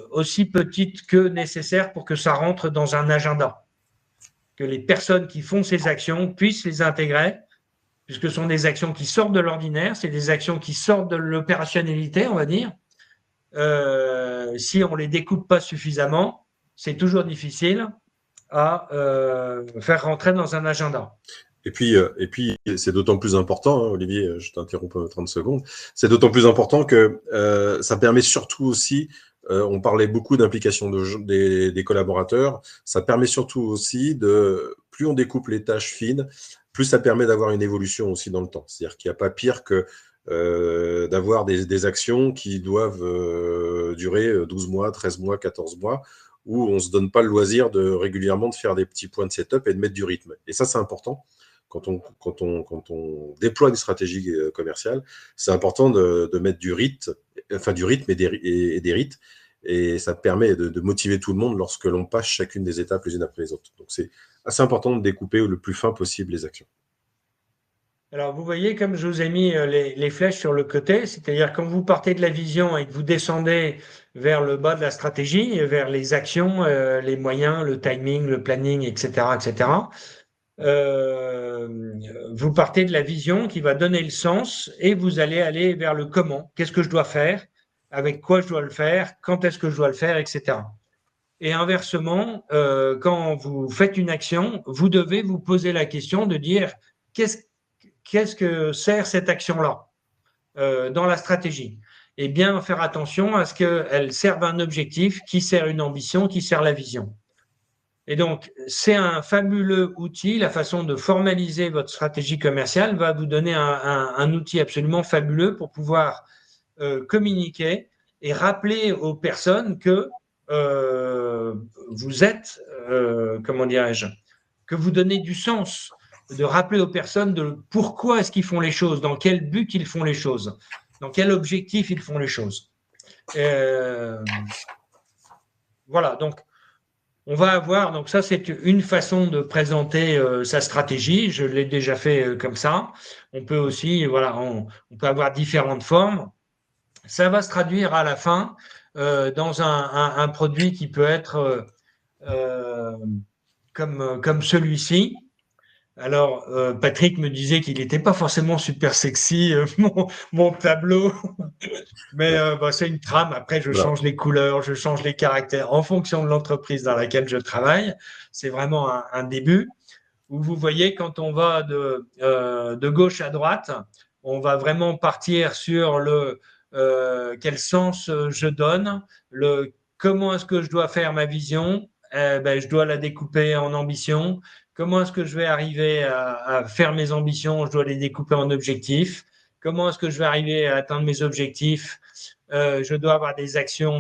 aussi petites que nécessaires pour que ça rentre dans un agenda. Que les personnes qui font ces actions puissent les intégrer, puisque ce sont des actions qui sortent de l'ordinaire, c'est des actions qui sortent de l'opérationnalité, on va dire. Si on ne les découpe pas suffisamment, c'est toujours difficile à faire rentrer dans un agenda. Et puis, c'est d'autant plus important, hein, Olivier, je t'interromps 30 secondes, c'est d'autant plus important que ça permet surtout aussi, on parlait beaucoup d'implication des collaborateurs, ça permet surtout aussi plus on découpe les tâches fines, plus ça permet d'avoir une évolution aussi dans le temps. C'est-à-dire qu'il n'y a pas pire que d'avoir des actions qui doivent durer 12 mois, 13 mois, 14 mois, où on ne se donne pas le loisir régulièrement de faire des petits points de setup et de mettre du rythme. Et ça, c'est important. Quand on déploie une stratégie commerciale, c'est important de mettre du rythme et des rites. Et ça permet de motiver tout le monde lorsque l'on passe chacune des étapes les unes après les autres. Donc, c'est assez important de découper le plus fin possible les actions. Alors, vous voyez, comme je vous ai mis les flèches sur le côté, c'est-à-dire quand vous partez de la vision et que vous descendez vers le bas de la stratégie, vers les actions, les moyens, le timing, le planning, etc., etc., vous partez de la vision qui va donner le sens et vous allez aller vers le comment. Qu'est-ce que je dois faire? Avec quoi je dois le faire? Quand est-ce que je dois le faire? Etc. Et inversement, quand vous faites une action, vous devez vous poser la question de dire qu'est-ce que sert cette action-là dans la stratégie? Et bien faire attention à ce qu'elle serve un objectif, qui sert une ambition, qui sert la vision. Et donc, c'est un fabuleux outil. La façon de formaliser votre stratégie commerciale va vous donner un outil absolument fabuleux pour pouvoir communiquer et rappeler aux personnes que vous êtes, comment dirais-je, que vous donnez du sens, de rappeler aux personnes de pourquoi est-ce qu'ils font les choses, dans quel but ils font les choses, dans quel objectif ils font les choses. Voilà, donc on va avoir, donc ça c'est une façon de présenter sa stratégie, je l'ai déjà fait comme ça. On peut aussi, voilà, on peut avoir différentes formes. Ça va se traduire à la fin dans un produit qui peut être comme celui-ci. Alors, Patrick me disait qu'il n'était pas forcément super sexy, mon tableau, mais c'est une trame. Après, je change les couleurs, je change les caractères en fonction de l'entreprise dans laquelle je travaille. C'est vraiment un début où vous voyez quand on va de gauche à droite, On va vraiment partir sur quel sens je donne, comment est-ce que je dois faire ma vision. Je dois la découper en ambitions. Comment est-ce que je vais arriver à faire mes ambitions? Je dois les découper en objectifs. Comment est-ce que je vais arriver à atteindre mes objectifs? Je dois avoir des actions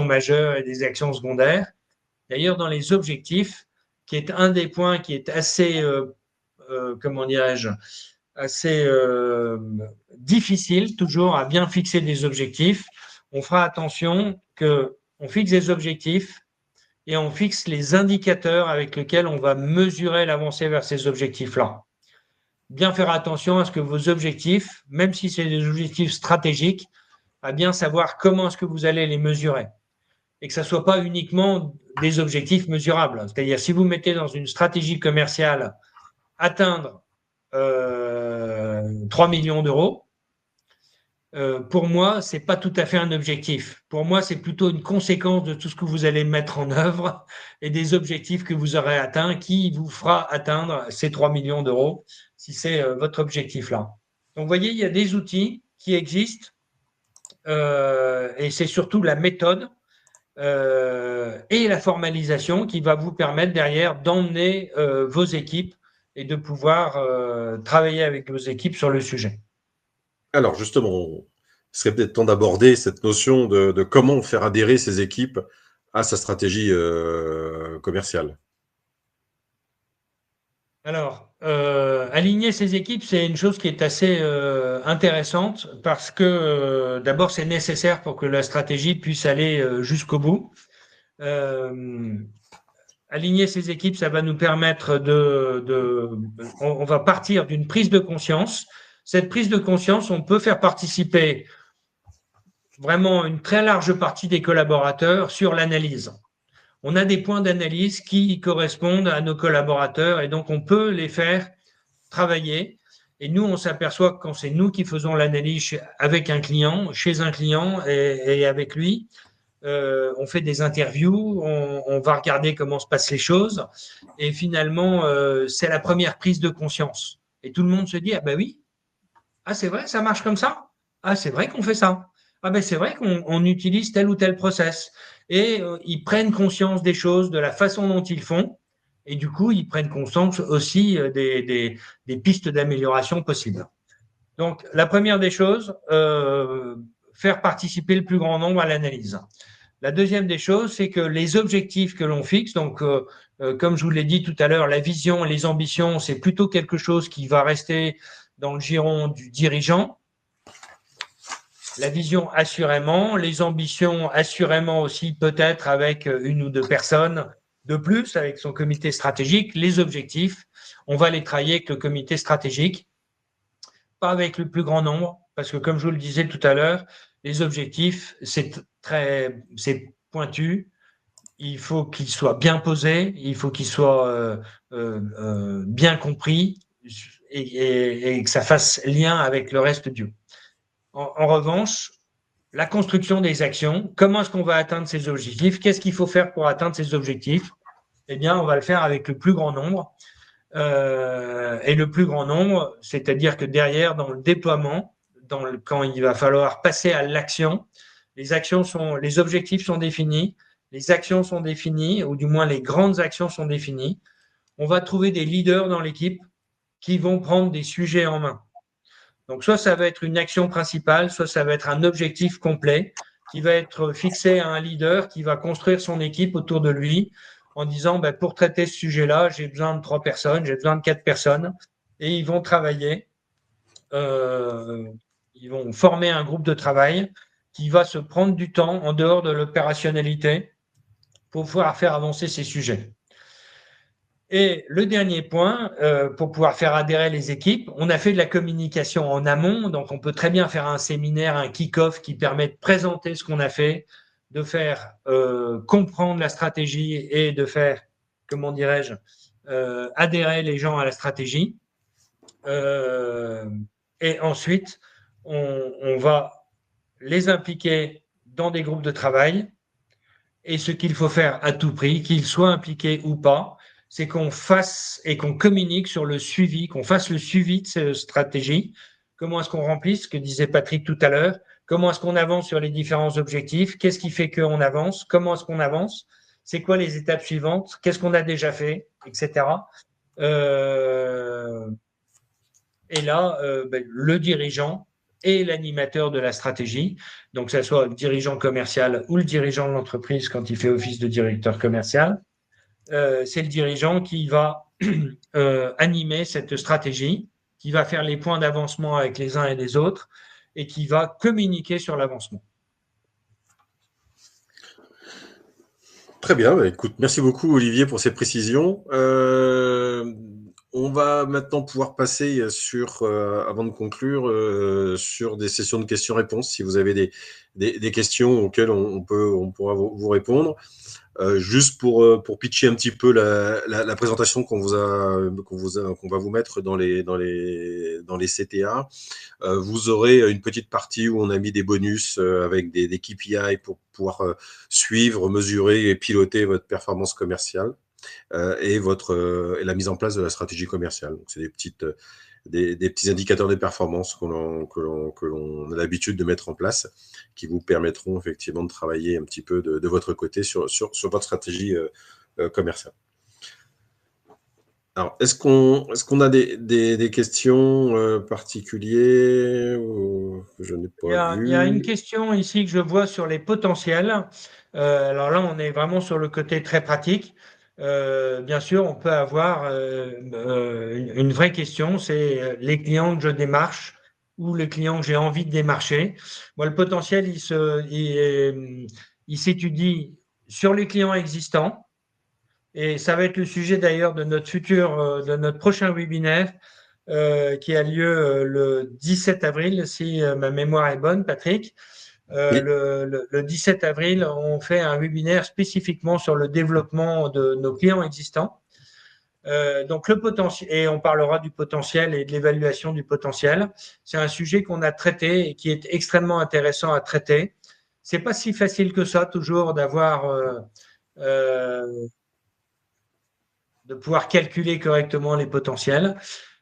majeures et des actions secondaires. D'ailleurs, dans les objectifs, qui est un des points qui est assez, comment dirais-je, assez difficile toujours à bien fixer des objectifs, on fera attention qu'on fixe des objectifs et on fixe les indicateurs avec lesquels on va mesurer l'avancée vers ces objectifs-là. Bien faire attention à ce que vos objectifs, même si c'est des objectifs stratégiques, à bien savoir comment est-ce que vous allez les mesurer. Et que ça ne soit pas uniquement des objectifs mesurables. C'est-à-dire, si vous mettez dans une stratégie commerciale atteindre 3 millions d'euros, pour moi, ce n'est pas tout à fait un objectif. Pour moi, c'est plutôt une conséquence de tout ce que vous allez mettre en œuvre et des objectifs que vous aurez atteints qui vous fera atteindre ces 3 millions d'euros, si c'est votre objectif-là. Donc, vous voyez, il y a des outils qui existent et c'est surtout la méthode et la formalisation qui va vous permettre derrière d'emmener vos équipes et de pouvoir travailler avec vos équipes sur le sujet. Alors justement, il serait peut-être temps d'aborder cette notion de comment faire adhérer ces équipes à sa stratégie commerciale. Alors, aligner ces équipes, c'est une chose qui est assez intéressante parce que d'abord, c'est nécessaire pour que la stratégie puisse aller jusqu'au bout. Aligner ces équipes, ça va nous permettre on va partir d'une prise de conscience. Cette prise de conscience, on peut faire participer vraiment une très large partie des collaborateurs sur l'analyse. On a des points d'analyse qui correspondent à nos collaborateurs et donc on peut les faire travailler. Et nous, on s'aperçoit que quand c'est nous qui faisons l'analyse avec un client, chez un client et avec lui, on fait des interviews, on va regarder comment se passent les choses et finalement, c'est la première prise de conscience. Et tout le monde se dit, ah ben oui, ah c'est vrai, ça marche comme ça? Ah c'est vrai qu'on fait ça. Ah ben c'est vrai qu'on utilise tel ou tel process. Et ils prennent conscience des choses, de la façon dont ils font. Et du coup, ils prennent conscience aussi des pistes d'amélioration possibles. Donc, la première des choses, faire participer le plus grand nombre à l'analyse. La deuxième des choses, c'est que les objectifs que l'on fixe, donc comme je vous l'ai dit tout à l'heure, la vision et les ambitions, c'est plutôt quelque chose qui va rester dans le giron du dirigeant. La vision, assurément. Les ambitions, assurément aussi, peut-être avec une ou deux personnes de plus, avec son comité stratégique. Les objectifs, on va les travailler avec le comité stratégique, pas avec le plus grand nombre, parce que comme je vous le disais tout à l'heure, les objectifs, c'est pointu. Il faut qu'ils soient bien posés, il faut qu'ils soient bien compris et que ça fasse lien avec le reste du. En revanche, la construction des actions, comment est-ce qu'on va atteindre ces objectifs? Qu'est-ce qu'il faut faire pour atteindre ces objectifs? Eh bien, on va le faire avec le plus grand nombre. Et le plus grand nombre, c'est-à-dire que derrière, dans le déploiement, quand il va falloir passer à l'action, les objectifs sont définis, les actions sont définies, ou du moins les grandes actions sont définies. On va trouver des leaders dans l'équipe qui vont prendre des sujets en main. Donc, soit ça va être une action principale, soit ça va être un objectif complet qui va être fixé à un leader qui va construire son équipe autour de lui en disant pour traiter ce sujet-là, j'ai besoin de 3 personnes, j'ai besoin de 4 personnes et ils vont travailler. Ils vont former un groupe de travail qui va se prendre du temps en dehors de l'opérationnalité pour pouvoir faire avancer ces sujets. Et le dernier point, pour pouvoir faire adhérer les équipes, on a fait de la communication en amont, donc on peut très bien faire un séminaire, un kick-off qui permet de présenter ce qu'on a fait, de faire comprendre la stratégie et de faire, comment dirais-je, adhérer les gens à la stratégie. Et ensuite, on va les impliquer dans des groupes de travail et ce qu'il faut faire à tout prix, qu'ils soient impliqués ou pas, c'est qu'on fasse et qu'on communique sur le suivi, qu'on fasse le suivi de ces stratégies. Comment est-ce qu'on remplit ce que disait Patrick tout à l'heure? Comment est-ce qu'on avance sur les différents objectifs? Qu'est-ce qui fait qu'on avance? Comment est-ce qu'on avance? C'est quoi les étapes suivantes? Qu'est-ce qu'on a déjà fait? Etc. Et là, le dirigeant et l'animateur de la stratégie, donc que ce soit le dirigeant commercial ou le dirigeant de l'entreprise quand il fait office de directeur commercial, c'est le dirigeant qui va animer cette stratégie, qui va faire les points d'avancement avec les uns et les autres et qui va communiquer sur l'avancement. Très bien, bah, écoute, merci beaucoup Olivier pour ces précisions. On va maintenant pouvoir passer sur, avant de conclure, sur des sessions de questions-réponses. Si vous avez des questions auxquelles on pourra vous répondre. Juste pour pitcher un petit peu la présentation qu'on va vous mettre dans les CTA, vous aurez une petite partie où on a mis des bonus avec des KPI pour pouvoir suivre, mesurer et piloter votre performance commerciale et la mise en place de la stratégie commerciale. Donc, c'est des petits indicateurs de performance que l'on a l'habitude de mettre en place, qui vous permettront effectivement de travailler un petit peu de votre côté sur votre stratégie commerciale. Alors, est-ce qu'on a des questions particulières que je n'ai pas vues? Il y a une question ici que je vois sur les potentiels. Alors là, on est vraiment sur le côté très pratique. Bien sûr, on peut avoir une vraie question, c'est les clients que je démarche ou les clients que j'ai envie de démarcher. Moi, le potentiel, il s'étudie sur les clients existants et ça va être le sujet d'ailleurs de de notre prochain webinaire qui a lieu le 17 avril, si ma mémoire est bonne, Patrick. Oui. Le 17 avril, on fait un webinaire spécifiquement sur le développement de nos clients existants. Donc le potentiel, et on parlera du potentiel et de l'évaluation du potentiel. C'est un sujet qu'on a traité et qui est extrêmement intéressant à traiter. C'est pas si facile que ça toujours de pouvoir calculer correctement les potentiels.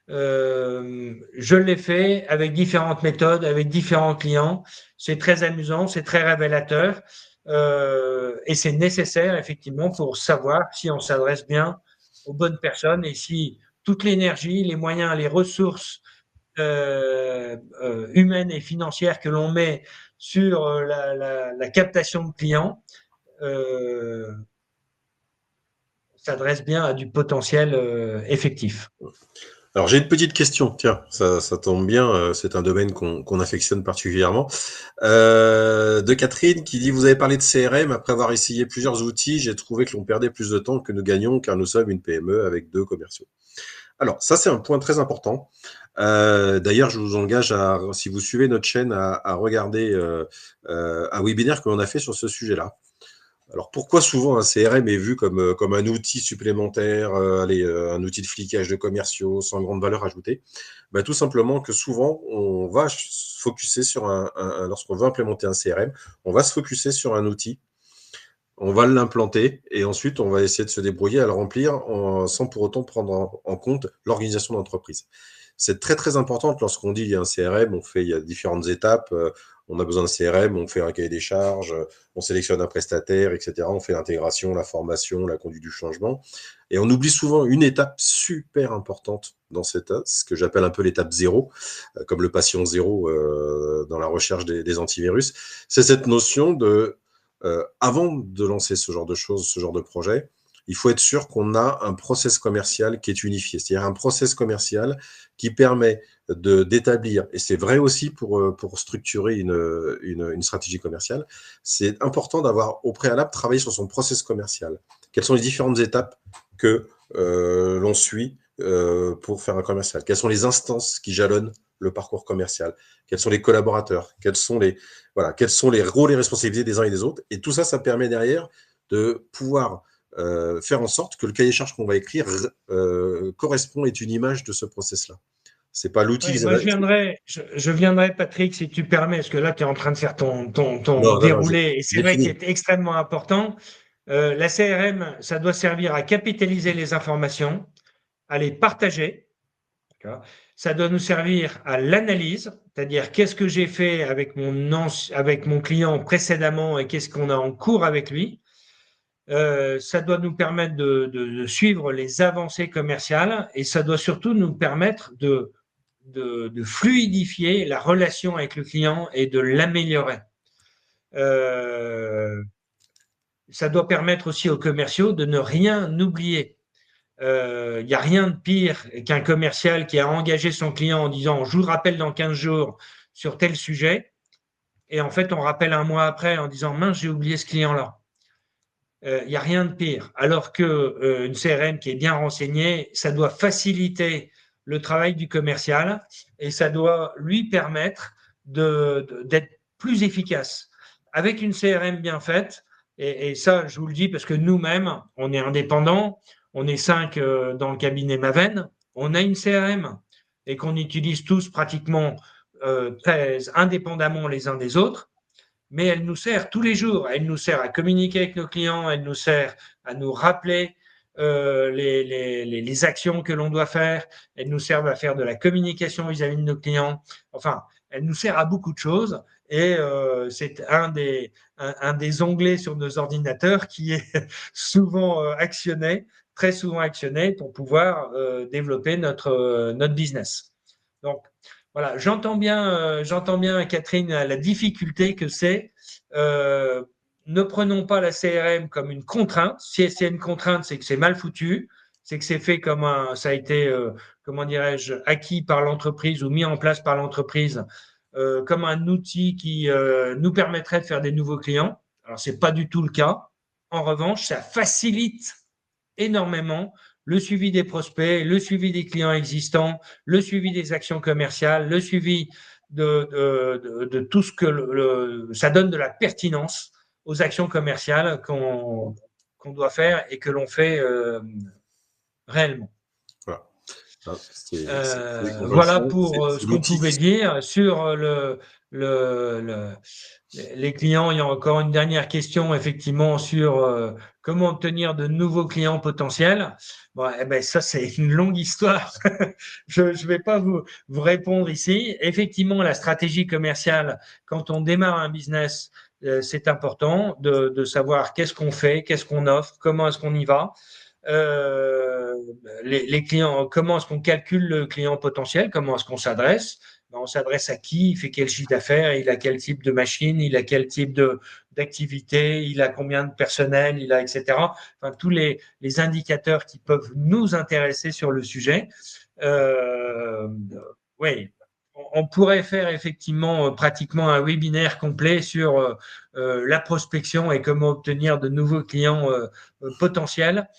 Je l'ai fait avec différentes méthodes, avec différents clients. C'est très amusant, c'est très révélateur et c'est nécessaire effectivement pour savoir si on s'adresse bien aux bonnes personnes et si toute l'énergie, les moyens, les ressources humaines et financières que l'on met sur la captation de clients s'adresse bien à du potentiel effectif. Alors, j'ai une petite question. Tiens, ça tombe bien. C'est un domaine qu'on affectionne particulièrement. De Catherine qui dit: vous avez parlé de CRM. Après avoir essayé plusieurs outils, j'ai trouvé que l'on perdait plus de temps que nous gagnions car nous sommes une PME avec 2 commerciaux. Alors, ça, c'est un point très important. D'ailleurs, je vous engage si vous suivez notre chaîne, à regarder un webinaire que l'on a fait sur ce sujet-là. Alors, pourquoi souvent un CRM est vu comme un outil supplémentaire, un outil de flicage de commerciaux sans grande valeur ajoutée? Tout simplement que souvent, on va se focuser sur lorsqu'on veut implémenter un CRM, on va se focuser sur un outil, on va l'implanter et ensuite, on va essayer de se débrouiller à le remplir sans pour autant prendre en compte l'organisation d'entreprise. C'est très, très important lorsqu'on dit il y a un CRM, il y a différentes étapes. On a besoin de CRM, on fait un cahier des charges, on sélectionne un prestataire, etc. On fait l'intégration, la formation, la conduite du changement. Et on oublie souvent une étape super importante dans ce que j'appelle un peu l'étape zéro, comme le patient zéro dans la recherche des antivirus. C'est cette notion avant de lancer ce genre de choses, ce genre de projet, il faut être sûr qu'on a un process commercial qui est unifié, c'est-à-dire un process commercial qui permet d'établir, et c'est vrai aussi pour structurer une stratégie commerciale, c'est important d'avoir au préalable travaillé sur son process commercial. Quelles sont les différentes étapes que l'on suit pour faire un commercial? Quelles sont les instances qui jalonnent le parcours commercial? Quels sont les collaborateurs? Quels sont les rôles et responsabilités des uns et des autres? Et tout ça, ça permet derrière de pouvoir faire en sorte que le cahier des charges qu'on va écrire correspond, est une image de ce process-là. C'est pas l'outil. Oui, moi, je viendrai, Patrick, si tu permets, parce que là, tu es en train de faire ton Non, déroulé, et c'est j'ai vrai qu'il fini. est extrêmement important. La CRM, ça doit servir à capitaliser les informations, à les partager. Ça doit nous servir à l'analyse, c'est-à-dire qu'est-ce que j'ai fait avec mon client précédemment et qu'est-ce qu'on a en cours avec lui. Ça doit nous permettre de suivre les avancées commerciales et ça doit surtout nous permettre de fluidifier la relation avec le client et de l'améliorer. Ça doit permettre aussi aux commerciaux de ne rien oublier. Il n'y a rien de pire qu'un commercial qui a engagé son client en disant je vous rappelle dans 15 jours sur tel sujet et en fait on rappelle un mois après en disant mince j'ai oublié ce client-là. Il n'y a rien de pire. Alors qu'une CRM qui est bien renseignée, ça doit faciliter le travail du commercial et ça doit lui permettre d'être plus efficace. Avec une CRM bien faite, et ça je vous le dis parce que nous-mêmes, on est indépendants, on est 5 dans le cabinet Maven, on a une CRM et qu'on utilise tous pratiquement très indépendamment les uns des autres, mais elle nous sert tous les jours. Elle nous sert à communiquer avec nos clients, elle nous sert à nous rappeler les actions que l'on doit faire, elle nous sert à faire de la communication vis-à-vis de nos clients. Enfin, elle nous sert à beaucoup de choses et c'est un des onglets sur nos ordinateurs qui est souvent actionné, très souvent actionné pour pouvoir développer notre business. Donc, voilà, j'entends bien, Catherine, la difficulté que c'est. Euh, Ne prenons pas la CRM comme une contrainte. Si c'est une contrainte, c'est que c'est mal foutu, c'est que c'est fait comme ça a été, comment dirais-je, acquis par l'entreprise ou mis en place par l'entreprise comme un outil qui nous permettrait de faire des nouveaux clients. Alors, c'est pas du tout le cas. En revanche, ça facilite énormément le suivi des prospects, le suivi des clients existants, le suivi des actions commerciales, le suivi de tout ce que ça donne de la pertinence aux actions commerciales qu'on doit faire et que l'on fait réellement. Voilà. Voilà pour ce qu'on pouvait dire sur les clients. Il y a encore une dernière question, effectivement, sur comment obtenir de nouveaux clients potentiels. Bon, eh ben, ça, c'est une longue histoire. Je ne vais pas vous répondre ici. Effectivement, la stratégie commerciale, quand on démarre un business, c'est important de savoir qu'est-ce qu'on fait, qu'est-ce qu'on offre, comment est-ce qu'on y va. Les clients, comment est-ce qu'on calcule le client potentiel, comment est-ce qu'on s'adresse, on s'adresse à qui, il fait quel chiffre d'affaires, il a quel type de machine, il a quel type d'activité, il a combien de personnel, il a, etc. Enfin, tous les indicateurs qui peuvent nous intéresser sur le sujet. Oui, on pourrait faire effectivement pratiquement un webinaire complet sur la prospection et comment obtenir de nouveaux clients potentiels.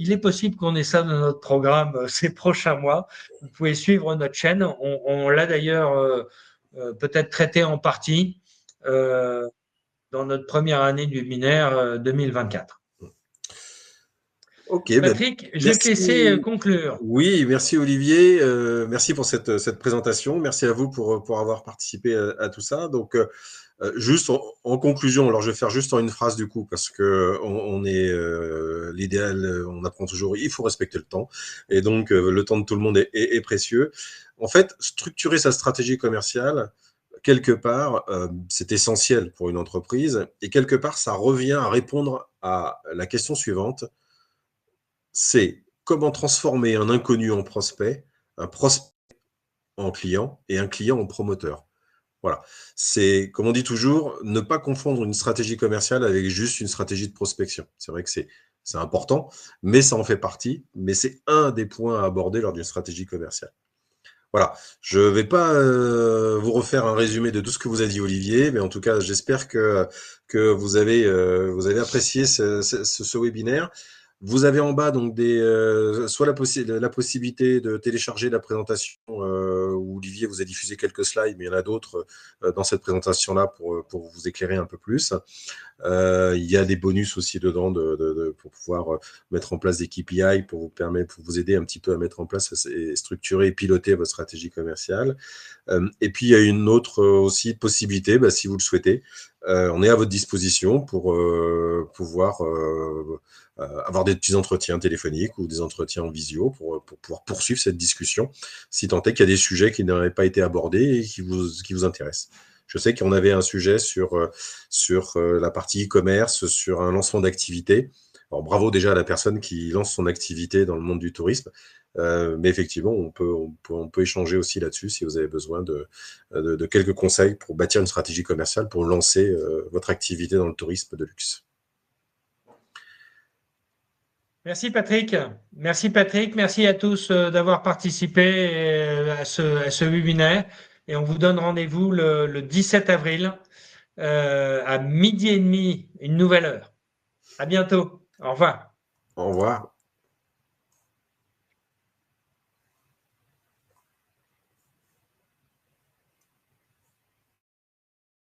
Il est possible qu'on ait ça dans notre programme ces prochains mois. Vous pouvez suivre notre chaîne. On l'a d'ailleurs peut-être traité en partie dans notre première année du webinaire 2024. Ok, Patrick, je vais te merci. laisser conclure. Oui, merci Olivier. Merci pour cette présentation. Merci à vous pour avoir participé à tout ça. Donc, juste en conclusion, alors je vais faire juste en une phrase du coup, parce que on est l'idéal, on apprend toujours, il faut respecter le temps. Et donc, le temps de tout le monde est précieux. En fait, structurer sa stratégie commerciale, quelque part, c'est essentiel pour une entreprise. Et quelque part, ça revient à répondre à la question suivante. C'est comment transformer un inconnu en prospect, un prospect en client et un client en promoteur. Voilà. C'est, comme on dit toujours, ne pas confondre une stratégie commerciale avec juste une stratégie de prospection. C'est vrai que c'est important, mais ça en fait partie, mais c'est un des points à aborder lors d'une stratégie commerciale. Voilà. Je ne vais pas vous refaire un résumé de tout ce que vous a dit Olivier, mais en tout cas, j'espère que vous avez apprécié ce webinaire. Vous avez en bas donc soit la possibilité de télécharger la présentation où Olivier vous a diffusé quelques slides, mais il y en a d'autres dans cette présentation-là pour vous éclairer un peu plus. Il y a des bonus aussi dedans pour pouvoir mettre en place des KPI pour vous permettre, pour vous aider un petit peu à mettre en place et structurer et piloter votre stratégie commerciale. Et puis, il y a une autre aussi possibilité, si vous le souhaitez. On est à votre disposition pour pouvoir avoir des petits entretiens téléphoniques ou des entretiens en visio pour pouvoir poursuivre cette discussion, si tant est qu'il y a des sujets qui n'auraient pas été abordés et qui vous intéressent. Je sais qu'on avait un sujet sur la partie e-commerce, sur un lancement d'activité. Alors, bravo déjà à la personne qui lance son activité dans le monde du tourisme. Mais effectivement, on peut échanger aussi là-dessus si vous avez besoin de quelques conseils pour bâtir une stratégie commerciale pour lancer votre activité dans le tourisme de luxe. Merci Patrick. Merci Patrick. Merci à tous d'avoir participé à ce webinaire. Et on vous donne rendez-vous le 17 avril à 12h30, une nouvelle heure. À bientôt. Au revoir. Au revoir.